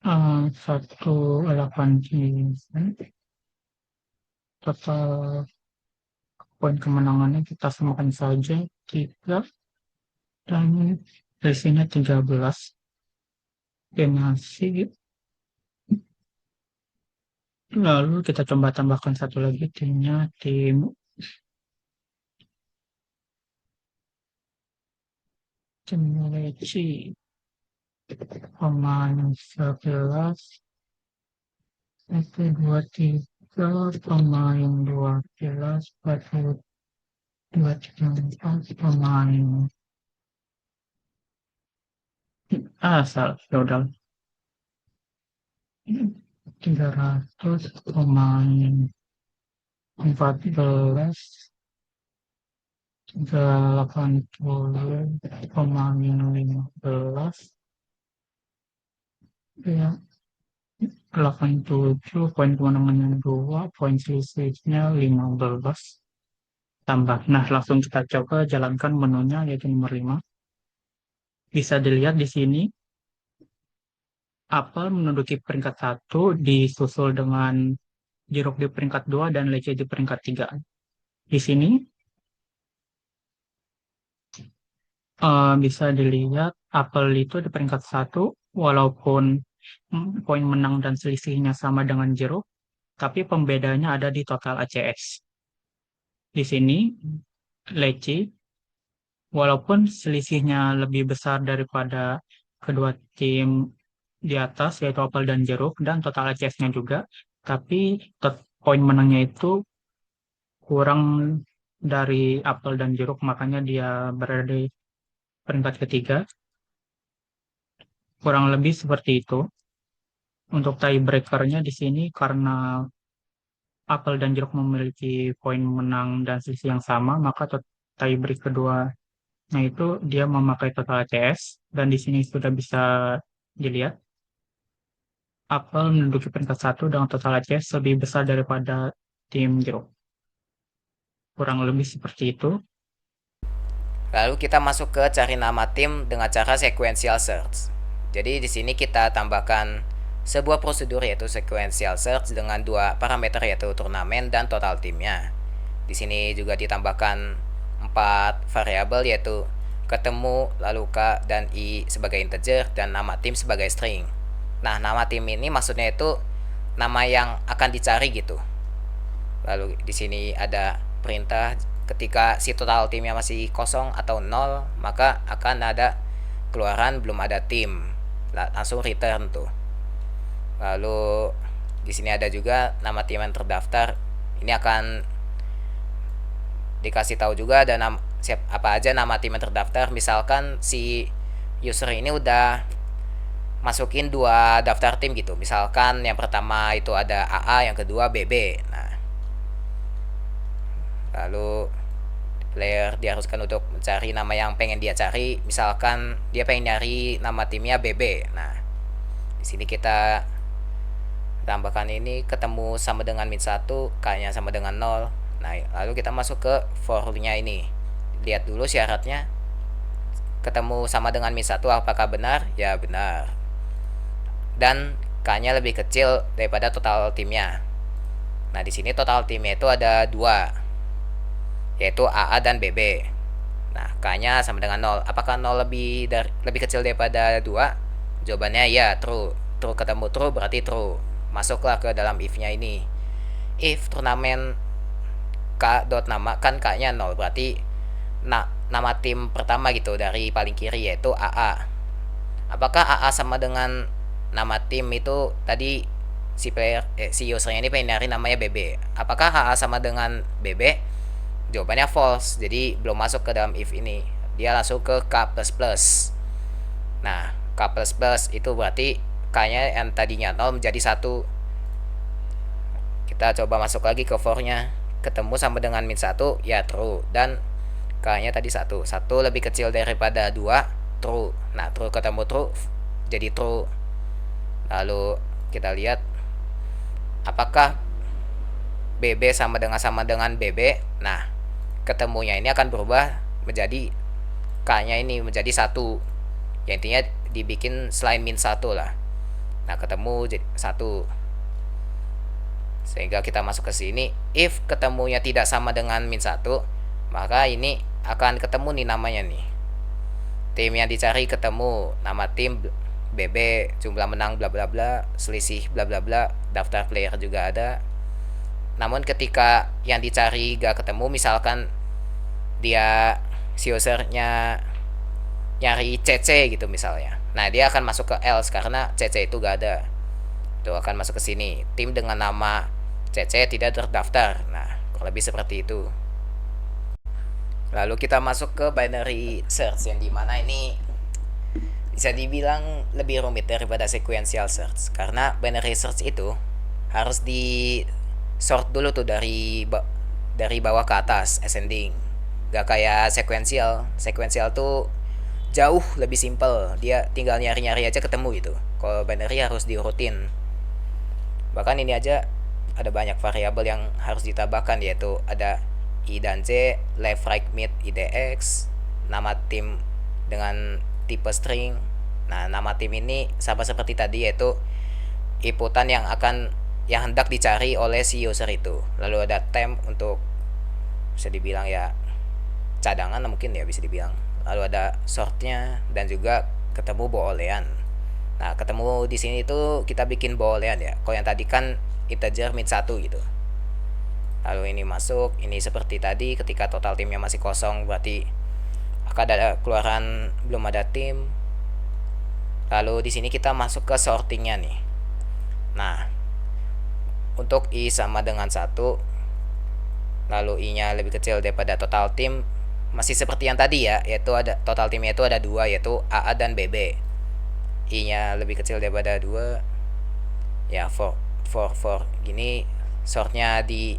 189, total poin kemenangannya kita samakan saja 3 dan resinya 13. Donasi. Lalu kita coba tambahkan satu lagi timnya, tim Leci, pemain 11, 123, pemain 12, 234, pemain salah, ya udah, 300, pemain 14, 80,15 ya, 87, poin kemenangannya 2, poin selisihnya 15 tambah. Nah, langsung kita coba jalankan menunya, yaitu nomor 5. Bisa dilihat di sini, apel menduduki peringkat 1, disusul dengan jeruk di peringkat 2 dan leci di peringkat 3. Di sini bisa dilihat apel itu di peringkat 1, walaupun poin menang dan selisihnya sama dengan jeruk, tapi pembedanya ada di total ACS. Di sini leci, walaupun selisihnya lebih besar daripada kedua tim di atas, yaitu apel dan jeruk, dan total ACS-nya juga, tapi poin menangnya itu kurang dari apel dan jeruk, makanya dia berada di peringkat ketiga. Kurang lebih seperti itu. Untuk tiebreaker-nya di sini, karena apel dan jeruk memiliki poin menang dan selisih yang sama, maka tiebreak keduanya itu dia memakai total ACS, dan di sini sudah bisa dilihat apel menduduki peringkat 1 dengan total ACS lebih besar daripada tim jeruk. Kurang lebih seperti itu. Lalu kita masuk ke cari nama tim dengan cara sequential search. Jadi di sini kita tambahkan sebuah prosedur yaitu sequential search dengan dua parameter yaitu turnamen dan total timnya. Di sini juga ditambahkan 4 variabel yaitu ketemu, lalu K dan I sebagai integer dan nama tim sebagai string. Nah, nama tim ini maksudnya itu nama yang akan dicari gitu. Lalu di sini ada perintah ketika si total timnya masih kosong atau 0, maka akan ada keluaran belum ada tim. Langsung return tuh. Lalu di sini ada juga nama tim yang terdaftar. Ini akan dikasih tahu juga ada apa aja nama tim yang terdaftar. Misalkan si user ini udah masukin 2 daftar tim gitu. Misalkan yang pertama itu ada AA, yang kedua BB. Nah, lalu player diharuskan untuk mencari nama yang pengen dia cari. Misalkan dia pengen nyari nama timnya BB. Nah, di sini kita tambahkan ini ketemu sama dengan -1, K-nya sama dengan 0. Nah, lalu kita masuk ke for-nya ini. Lihat dulu syaratnya. Ketemu sama dengan -1 apakah benar? Ya, benar. Dan K-nya lebih kecil daripada total timnya. Nah, di sini total timnya itu ada 2, yaitu AA dan BB. Nah, K-nya sama dengan 0. Apakah 0 lebih kecil daripada 2? Jawabannya ya, true. True ketemu true berarti true. Masuklah ke dalam if-nya ini. If turnamen K dot nama, kan K-nya 0, berarti nama tim pertama gitu dari paling kiri yaitu AA. Apakah AA sama dengan nama tim itu tadi si usernya ini pengen nyari namanya BB. Apakah AA sama dengan BB? Jawabannya false, jadi belum masuk ke dalam if ini. Dia langsung ke K++. Nah, K++ itu berarti K-nya yang tadinya 0 menjadi 1. Kita coba masuk lagi ke for-nya. Ketemu sama dengan -1, ya true. Dan K-nya tadi 1. 1 lebih kecil daripada 2, true. Nah, true ketemu true, jadi true. Lalu kita lihat apakah BB sama dengan BB. Nah, ketemunya ini akan berubah menjadi K-nya ini menjadi 1. Ya, intinya dibikin selain -1 lah. Nah, ketemu jadi 1. Sehingga kita masuk ke sini, if ketemunya tidak sama dengan -1, maka ini akan ketemu nih namanya nih. Tim yang dicari ketemu, nama tim BB, jumlah menang bla bla bla, selisih bla bla bla, daftar player juga ada. Namun ketika yang dicari gak ketemu, misalkan dia si usernya nyari CC gitu misalnya. Nah, dia akan masuk ke else karena CC itu gak ada. Itu akan masuk ke sini. Tim dengan nama CC tidak terdaftar. Nah, kurang lebih seperti itu. Lalu kita masuk ke binary search yang dimana ini bisa dibilang lebih rumit daripada sequential search, karena binary search itu harus di sort dulu tuh dari bawah ke atas, ascending. Gak kayak sekuensial. Sekuensial tuh jauh lebih simpel, dia tinggal nyari-nyari aja ketemu gitu. Kalau binary harus diurutin. Bahkan ini aja ada banyak variabel yang harus ditambahkan, yaitu ada I dan J, left right mid IDX, nama tim dengan tipe string. Nah, nama tim ini sama seperti tadi, yaitu inputan yang hendak dicari oleh si user itu. Lalu ada temp untuk bisa dibilang ya cadangan mungkin ya bisa dibilang. Lalu ada sortnya dan juga ketemu boolean. Nah, ketemu di sini itu kita bikin boolean ya. Kalau yang tadi kan integer min 1 gitu. Lalu ini masuk, ini seperti tadi ketika total timnya masih kosong berarti akan ada keluaran belum ada tim. Lalu di sini kita masuk ke sortingnya nih. Nah, untuk I sama dengan 1, lalu I-nya lebih kecil daripada total tim, masih seperti yang tadi ya, yaitu ada total timnya itu ada 2, yaitu AA dan BB. I-nya lebih kecil daripada 2, ya for gini sortnya di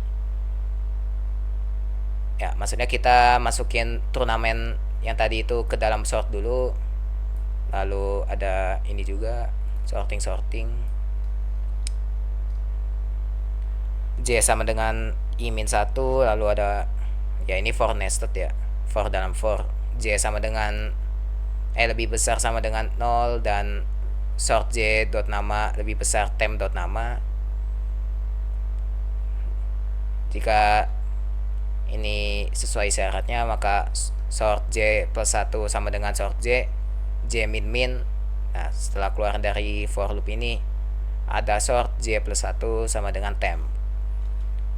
ya, maksudnya kita masukin turnamen yang tadi itu ke dalam sort dulu. Lalu ada ini juga sorting J sama dengan I min 1. Lalu ada ya ini for nested ya, for dalam for. J sama dengan lebih besar sama dengan 0 dan sort J dot nama lebih besar temp dot nama. Jika ini sesuai syaratnya, maka sort J plus 1 sama dengan sort J min min. Nah, setelah keluar dari for loop ini ada sort J plus 1 sama dengan temp.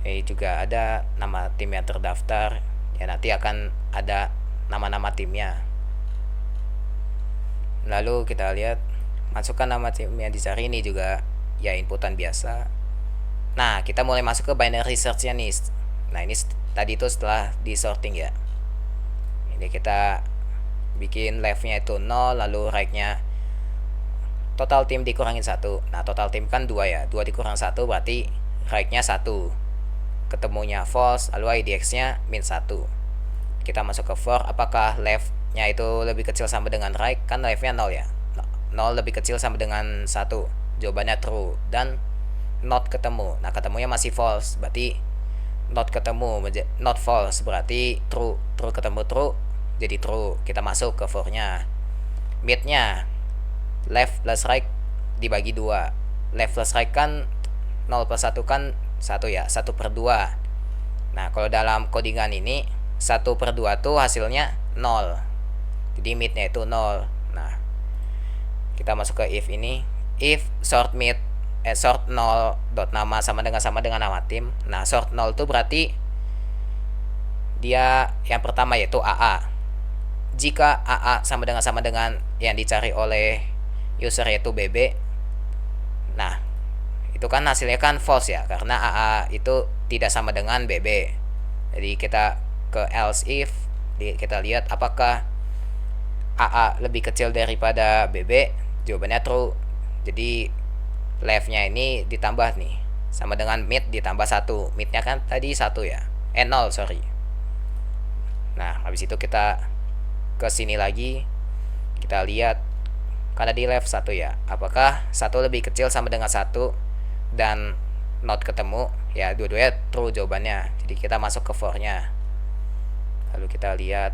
Ini juga ada nama tim yang terdaftar ya, nanti akan ada nama-nama timnya. Lalu kita lihat masukkan nama tim yang dicari, ini juga ya inputan biasa. Nah, kita mulai masuk ke binary search-nya nih. Nah, ini tadi itu setelah di sorting ya. Ini kita bikin left-nya itu 0, lalu right-nya total tim dikurangin 1. Nah, total tim kan 2 ya, 2 dikurang 1 berarti right-nya 1, ketemunya false, lalu IDX-nya min 1. Kita masuk ke for, apakah left-nya itu lebih kecil sama dengan right, kan left-nya 0 ya, 0 lebih kecil sama dengan 1, jawabannya true. Dan not ketemu, nah ketemunya masih false, berarti not ketemu, not false berarti true, true ketemu true, jadi true. Kita masuk ke for-nya. Mid-nya left plus right dibagi 2, left plus right kan 0 plus 1 kan 1 ya, 1/2. Nah, kalau dalam codingan ini 1/2 tuh hasilnya 0, jadi midnya itu 0. Nah, kita masuk ke if ini, if sort mid sort 0 dot nama sama dengan nama tim. Nah, sort 0 tuh berarti dia yang pertama yaitu AA. Jika AA sama dengan yang dicari oleh user yaitu BB, nah itu kan hasilnya kan false ya, karena AA itu tidak sama dengan BB. Jadi kita ke else if, kita lihat apakah AA lebih kecil daripada BB, jawabannya true. Jadi left-nya ini ditambah nih, sama dengan mid ditambah 1. Mid-nya kan tadi 1 ya, 0 sorry. Nah, habis itu kita ke sini lagi, kita lihat karena di left 1 ya, apakah 1 lebih kecil sama dengan 1 dan not ketemu ya, dua-duanya true jawabannya. Jadi kita masuk ke for-nya, lalu kita lihat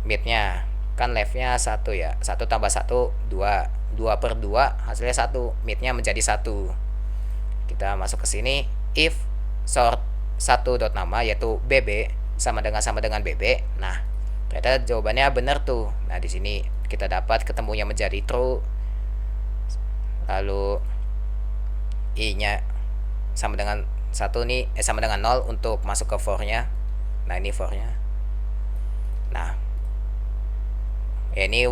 mid-nya kan left-nya 1 ya, 1 tambah 1 2, 2/2 hasilnya 1, mid-nya menjadi 1. Kita masuk ke sini, if sort 1 dot nama yaitu BB sama dengan BB. Nah, ternyata jawabannya benar tuh. Nah, di sini kita dapat ketemunya menjadi true. Lalu I-nya sama dengan 1 nih, sama dengan 0 untuk masuk ke for-nya. Nah, ini for-nya. Nah, ya ini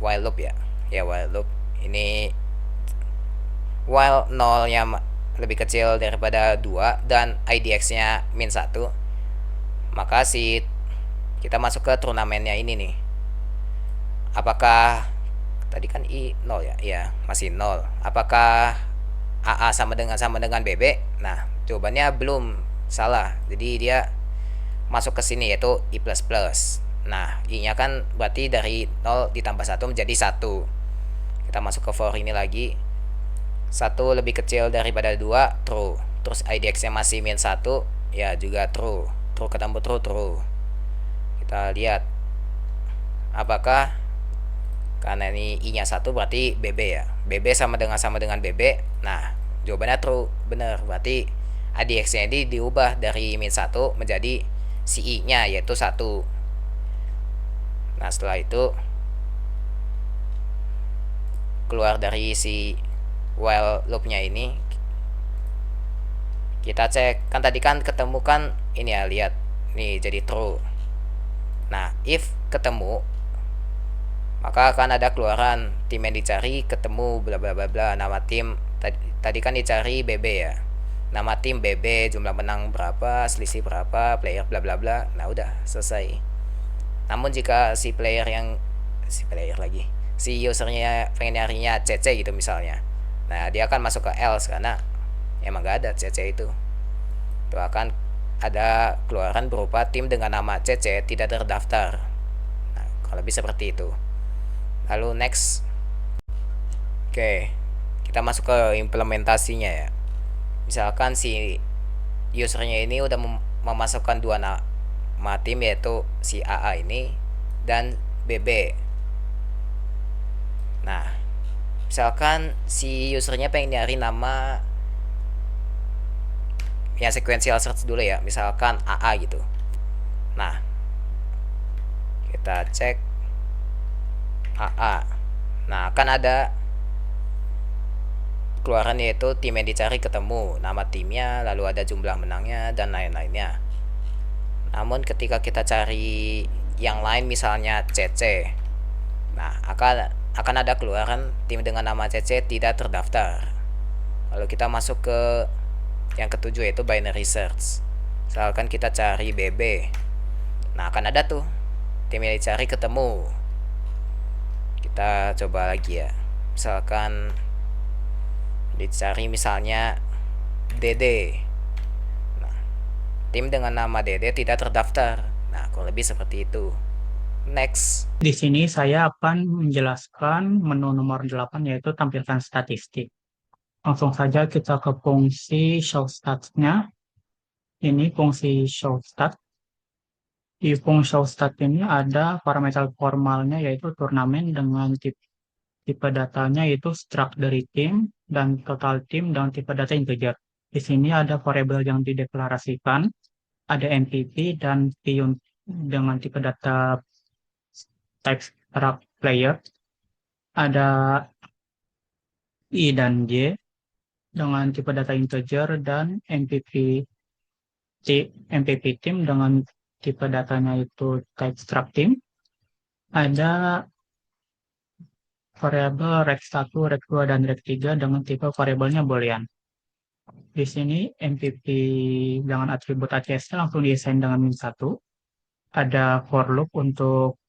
while loop ya. Ya, while loop. Ini while 0-nya lebih kecil daripada 2 dan IDX-nya min 1, maka kita masuk ke turnamennya ini nih. Apakah tadi kan I 0 ya? Ya, masih 0. Apakah AA sama dengan BB? Nah, jawabannya belum, salah. Jadi dia masuk ke sini yaitu I++. Nah, I-nya kan berarti dari 0 ditambah 1 menjadi 1. Kita masuk ke for ini lagi. 1 lebih kecil daripada 2, true. Terus IDX-nya masih min 1, ya juga true. True ketemu true, true. Kita lihat apakah karena ini I-nya 1 berarti BB ya. BB sama dengan BB. Nah, jawabannya true, bener. Berarti IDX-nya ini diubah dari min 1 menjadi si I-nya yaitu 1. Nah, setelah itu keluar dari si while loop-nya ini, kita cek kan tadi kan ketemu kan ini ya, lihat nih jadi true. Nah, if ketemu maka akan ada keluaran tim yang dicari ketemu bla bla bla bla, nama tim tadi kan dicari BB ya, nama tim BB, jumlah menang berapa, selisih berapa, player bla bla bla. Nah, udah selesai. Namun jika si usernya pengen nyarinya CC gitu misalnya, nah dia akan masuk ke else karena emang gak ada CC itu akan ada keluaran berupa tim dengan nama CC tidak terdaftar. Nah, kalau lebih seperti itu. Lalu next, oke, kita masuk ke implementasinya ya. Misalkan si usernya ini udah memasukkan dua nama tim yaitu si AA ini dan BB. Nah, misalkan si usernya pengen nyari nama ya sequential search dulu ya, misalkan AA gitu. Nah, kita cek AA. Nah, akan ada keluaran yaitu tim yang dicari ketemu, nama timnya, lalu ada jumlah menangnya dan lain-lainnya. Namun ketika kita cari yang lain misalnya CC, nah akan ada keluaran tim dengan nama CC tidak terdaftar. Lalu kita masuk ke yang ketujuh yaitu binary search. Misalkan kita cari BB, nah akan ada tuh tim yang dicari ketemu. Kita coba lagi ya, misalkan dicari misalnya DD, nah tim dengan nama DD tidak terdaftar. Nah, kurang lebih seperti itu. Next. Di sini saya akan menjelaskan menu nomor 8 yaitu tampilkan statistik. Langsung saja kita ke fungsi show stats-nya. Ini fungsi show stat. Di fungsi show stat ini ada parameter formalnya yaitu turnamen dengan tipe datanya yaitu struct dari tim dan total tim dengan tipe data integer. Di sini ada variabel yang dideklarasikan, ada MPP dan P dengan tipe data type struct player, ada I dan J dengan tipe data integer dan MPP team dengan tipe datanya itu type struct team. Ada variabel rect1, rect2, dan rect3 dengan tipe variabelnya boolean. Di sini MPP dengan atribut ACS langsung diassign dengan min1. Ada for loop untuk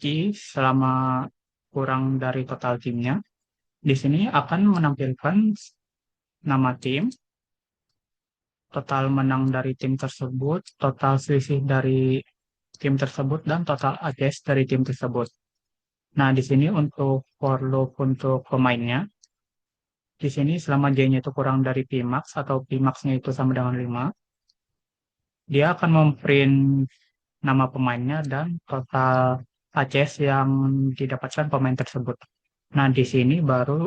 I selama kurang dari total timnya. Di sini akan menampilkan nama tim, total menang dari tim tersebut, total selisih dari tim tersebut, dan total ACS dari tim tersebut. Nah, di sini untuk for loop untuk pemainnya, di sini selama J-nya itu kurang dari Pmax atau Pmax-nya itu sama dengan 5, dia akan memprint nama pemainnya dan total ACS yang didapatkan pemain tersebut. Nah, di sini baru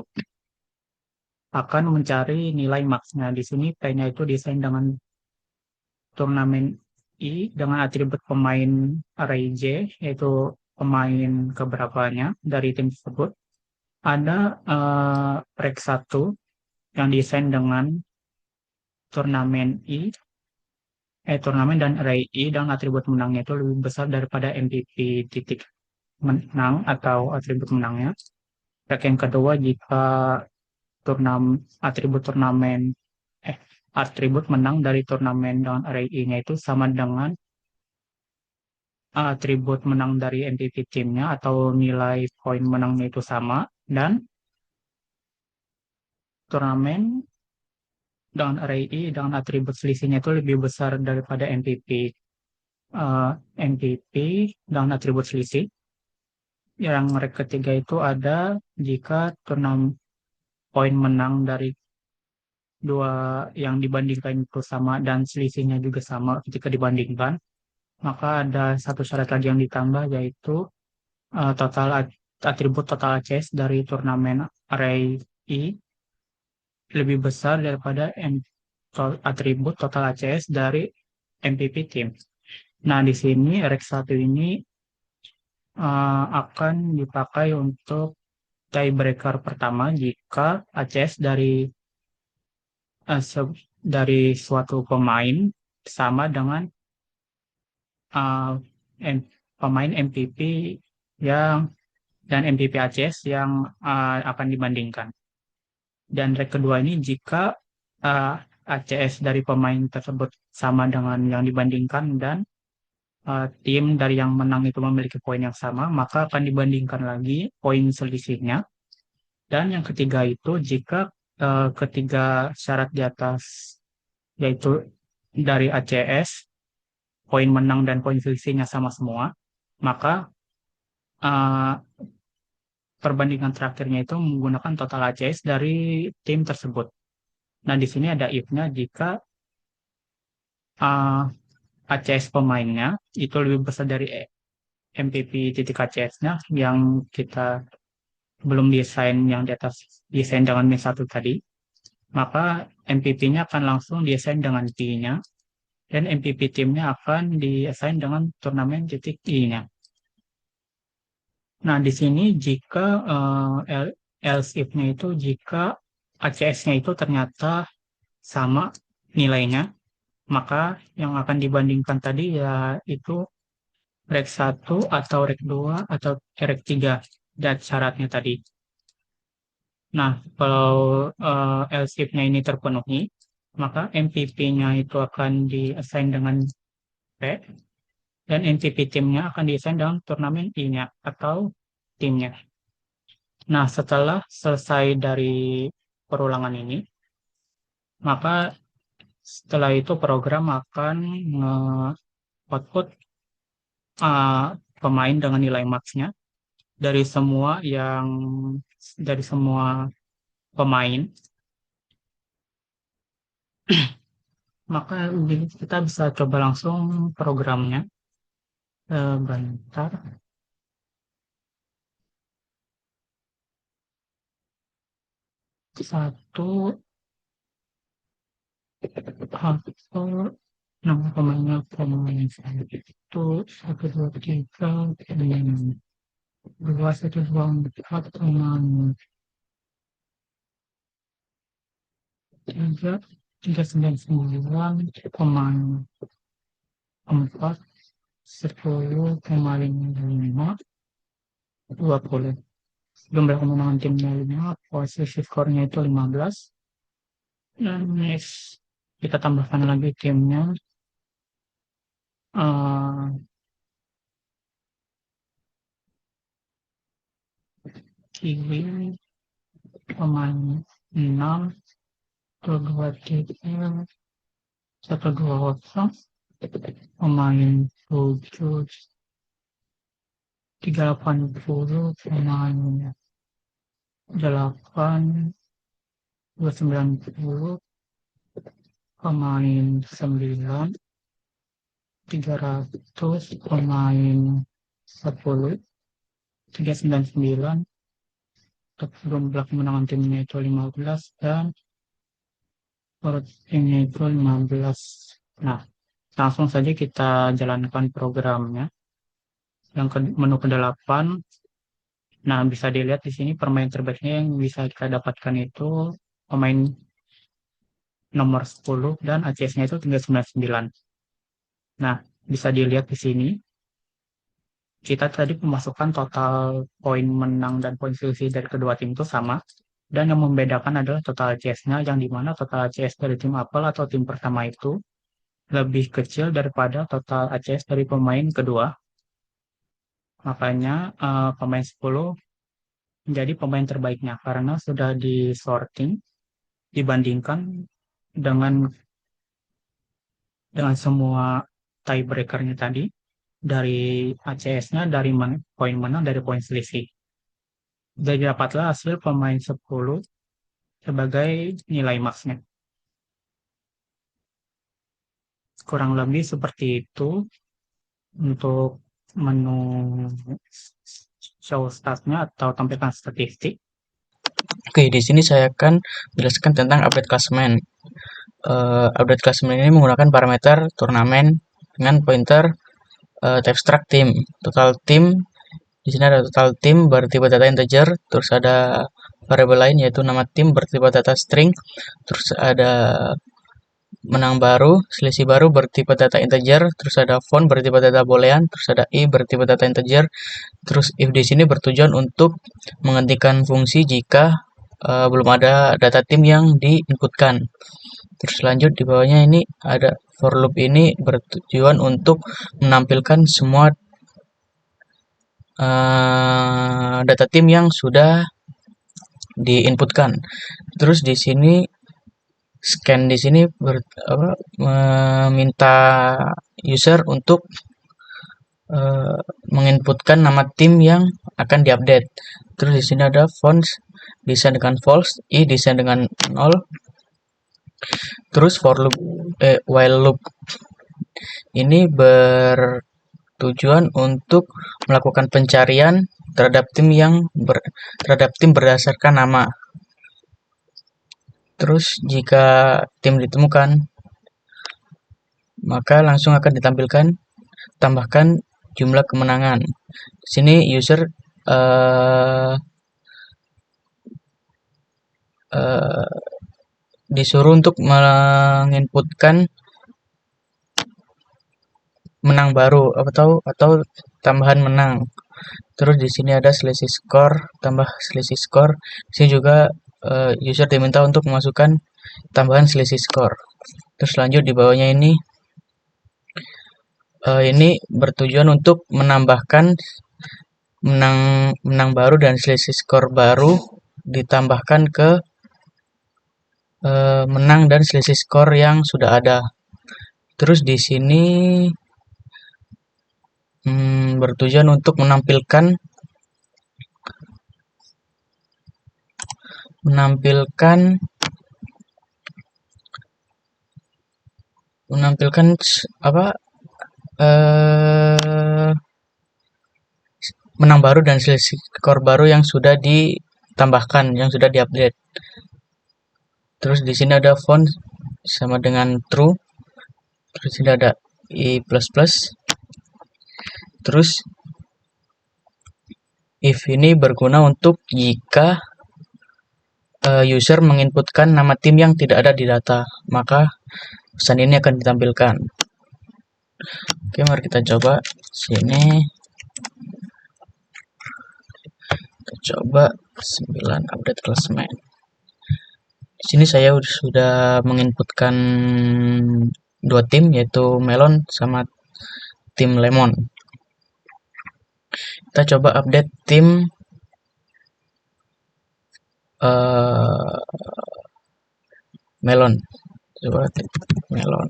akan mencari nilai max-nya. Di sini P-nya itu desain dengan turnamen I dengan atribut pemain array J, yaitu pemain keberapanya dari tim tersebut. Ada rec1 yang desain dengan turnamen I, turnamen dan array I dan atribut menangnya itu lebih besar daripada MPP titik menang atau atribut menangnya. Rec yang kedua jika atribut menang dari turnamen dengan array I-nya itu sama dengan atribut menang dari MPP timnya atau nilai poin menangnya itu sama, dan turnamen dengan array I dengan atribut selisihnya itu lebih besar daripada MPP. MPP dengan atribut selisih. Yang ketiga itu ada jika poin menang dari dua yang dibandingkan itu sama dan selisihnya juga sama ketika dibandingkan, maka ada satu syarat lagi yang ditambah, yaitu atribut total ACS dari turnamen array I lebih besar daripada atribut total ACS dari MPP team. Nah, di sini RX1 ini akan dipakai untuk tiebreaker pertama jika ACS dari suatu pemain sama dengan uh, pemain MPP yang dan MPP ACS yang akan dibandingkan. Dan rek kedua ini jika uh, ACS dari pemain tersebut sama dengan yang dibandingkan dan tim dari yang menang itu memiliki poin yang sama, maka akan dibandingkan lagi poin selisihnya. Dan yang ketiga itu jika ketiga syarat di atas, yaitu dari ACS, poin menang dan poin selisihnya sama semua, maka uh, perbandingan terakhirnya itu menggunakan total ACS dari tim tersebut. Nah, di sini ada if-nya jika uh, ACS pemainnya itu lebih besar dari MPP titik ACS-nya yang kita belum desain yang di atas desain dengan min 1 tadi, maka MPP-nya akan langsung desain dengan T-nya dan MPP timnya akan desain dengan turnamen titik I-nya. Nah, di sini jika else if-nya itu jika ACS-nya itu ternyata sama nilainya, maka yang akan dibandingkan tadi yaitu rek 1 atau rek 2 atau rek 3 dan syaratnya tadi. Nah, kalau else if-nya ini terpenuhi, maka MPP-nya itu akan di-assign dengan P dan MPP timnya akan di-assign dengan turnamen I-nya atau timnya. Nah, setelah selesai dari perulangan ini, maka setelah itu program akan output pemain dengan nilai max-nya dari semua pemain. Maka kita bisa coba langsung programnya. Bentar. Satu faktor nama pemainnya pemain itu 1, 2, 3 pemain 2, 1, 2, 4 pemain 3, 3, 9, 9 pemain 4, 10 pemain 5, 20. Jumlah kemenangan timnya 5, posisi skornya itu 15. Dan next, kita tambahkan lagi timnya. Kiwi pemain 6, 2, 2, 3, 1, 2, 0. Pemain 7, 380 pemain 8, 290 pemain 9, 300 pemain 10, 399 untuk jumlah kemenangan timnya itu 15 dan timnya itu 15. Nah, langsung saja kita jalankan programnya. Yang menu ke-8. Nah, bisa dilihat di sini pemain terbaiknya yang bisa kita dapatkan itu pemain nomor 10 dan ACS-nya itu 399. Nah, bisa dilihat di sini kita tadi memasukkan total poin menang dan poin selisih dari kedua tim itu sama, dan yang membedakan adalah total ACS-nya, yang dimana total ACS dari tim apel atau tim pertama itu lebih kecil daripada total ACS dari pemain kedua. Makanya pemain 10 menjadi pemain terbaiknya karena sudah di sorting dibandingkan dengan semua tiebreaker-nya tadi, dari ACS-nya, dari poin menang, dari poin selisih. Jadi dapatlah hasil pemain 10 sebagai nilai max-nya. Kurang lebih seperti itu untuk menu show stats-nya atau tampilkan statistik. Oke, di sini saya akan menjelaskan tentang update klasemen. Update klasemen ini menggunakan parameter turnamen dengan pointer type struct team. Total team, di sini ada total team bertipe data integer, terus ada variabel lain yaitu nama tim bertipe data string, terus ada menang baru, selisih baru bertipe data integer, terus ada font bertipe data boolean, terus ada i bertipe data integer. Terus if di sini bertujuan untuk menghentikan fungsi jika belum ada data tim yang diinputkan. Terus lanjut di bawahnya ini ada for loop, ini bertujuan untuk menampilkan semua data tim yang sudah diinputkan. Terus di sini scan di sini meminta user untuk menginputkan nama tim yang akan diupdate. Terus di sini ada fonts desain dengan false, i desain dengan 0. Terus for loop while loop ini bertujuan untuk melakukan pencarian terhadap tim berdasarkan nama. Terus jika tim ditemukan, maka langsung akan ditampilkan tambahkan jumlah kemenangan. Di sini user disuruh untuk menginputkan menang baru atau tambahan menang. Terus di sini ada selisih skor, tambah selisih skor. Di sini juga user diminta untuk memasukkan tambahan selisih skor. Terus lanjut di bawahnya ini bertujuan untuk menambahkan menang baru dan selisih skor baru ditambahkan ke menang dan selisih skor yang sudah ada. Terus di sini bertujuan untuk menampilkan menang baru dan selisih skor baru yang sudah ditambahkan, yang sudah diupdate. Terus di sini ada font sama dengan true. Terus ini ada i++. Terus if ini berguna untuk jika user menginputkan nama tim yang tidak ada di data, maka pesan ini akan ditampilkan. Oke, mari kita coba sini. Kita coba 9 update klasemen. Di sini saya sudah menginputkan dua tim, yaitu melon sama tim lemon. Kita coba update tim melon. Coba tim melon.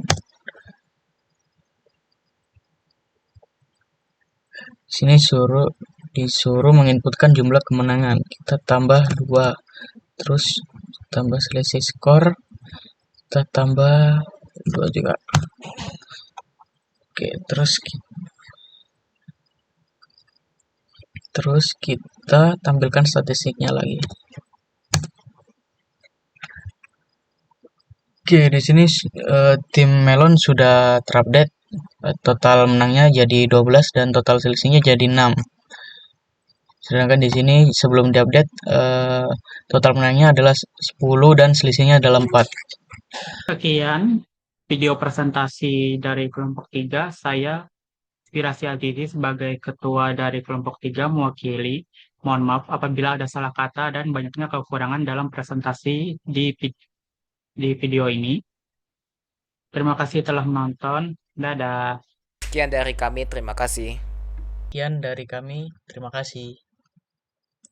Sini disuruh menginputkan jumlah kemenangan. Kita tambah 2. Terus tambah selisih skor. Kita tambah 2 juga. Oke, terus kita tampilkan statistiknya lagi. Oke, di sini tim melon sudah terupdate. Total menangnya jadi 12 dan total selisihnya jadi 6. Sedangkan di sini sebelum diupdate total menangnya adalah 10 dan selisihnya adalah 4. Sekian video presentasi dari kelompok 3. Saya Inspirasi Azizi sebagai ketua dari kelompok 3 mewakili. Mohon maaf apabila ada salah kata dan banyaknya kekurangan dalam presentasi di video ini. Terima kasih telah menonton. Dadah. Sekian dari kami, terima kasih. Sekian dari kami, terima kasih.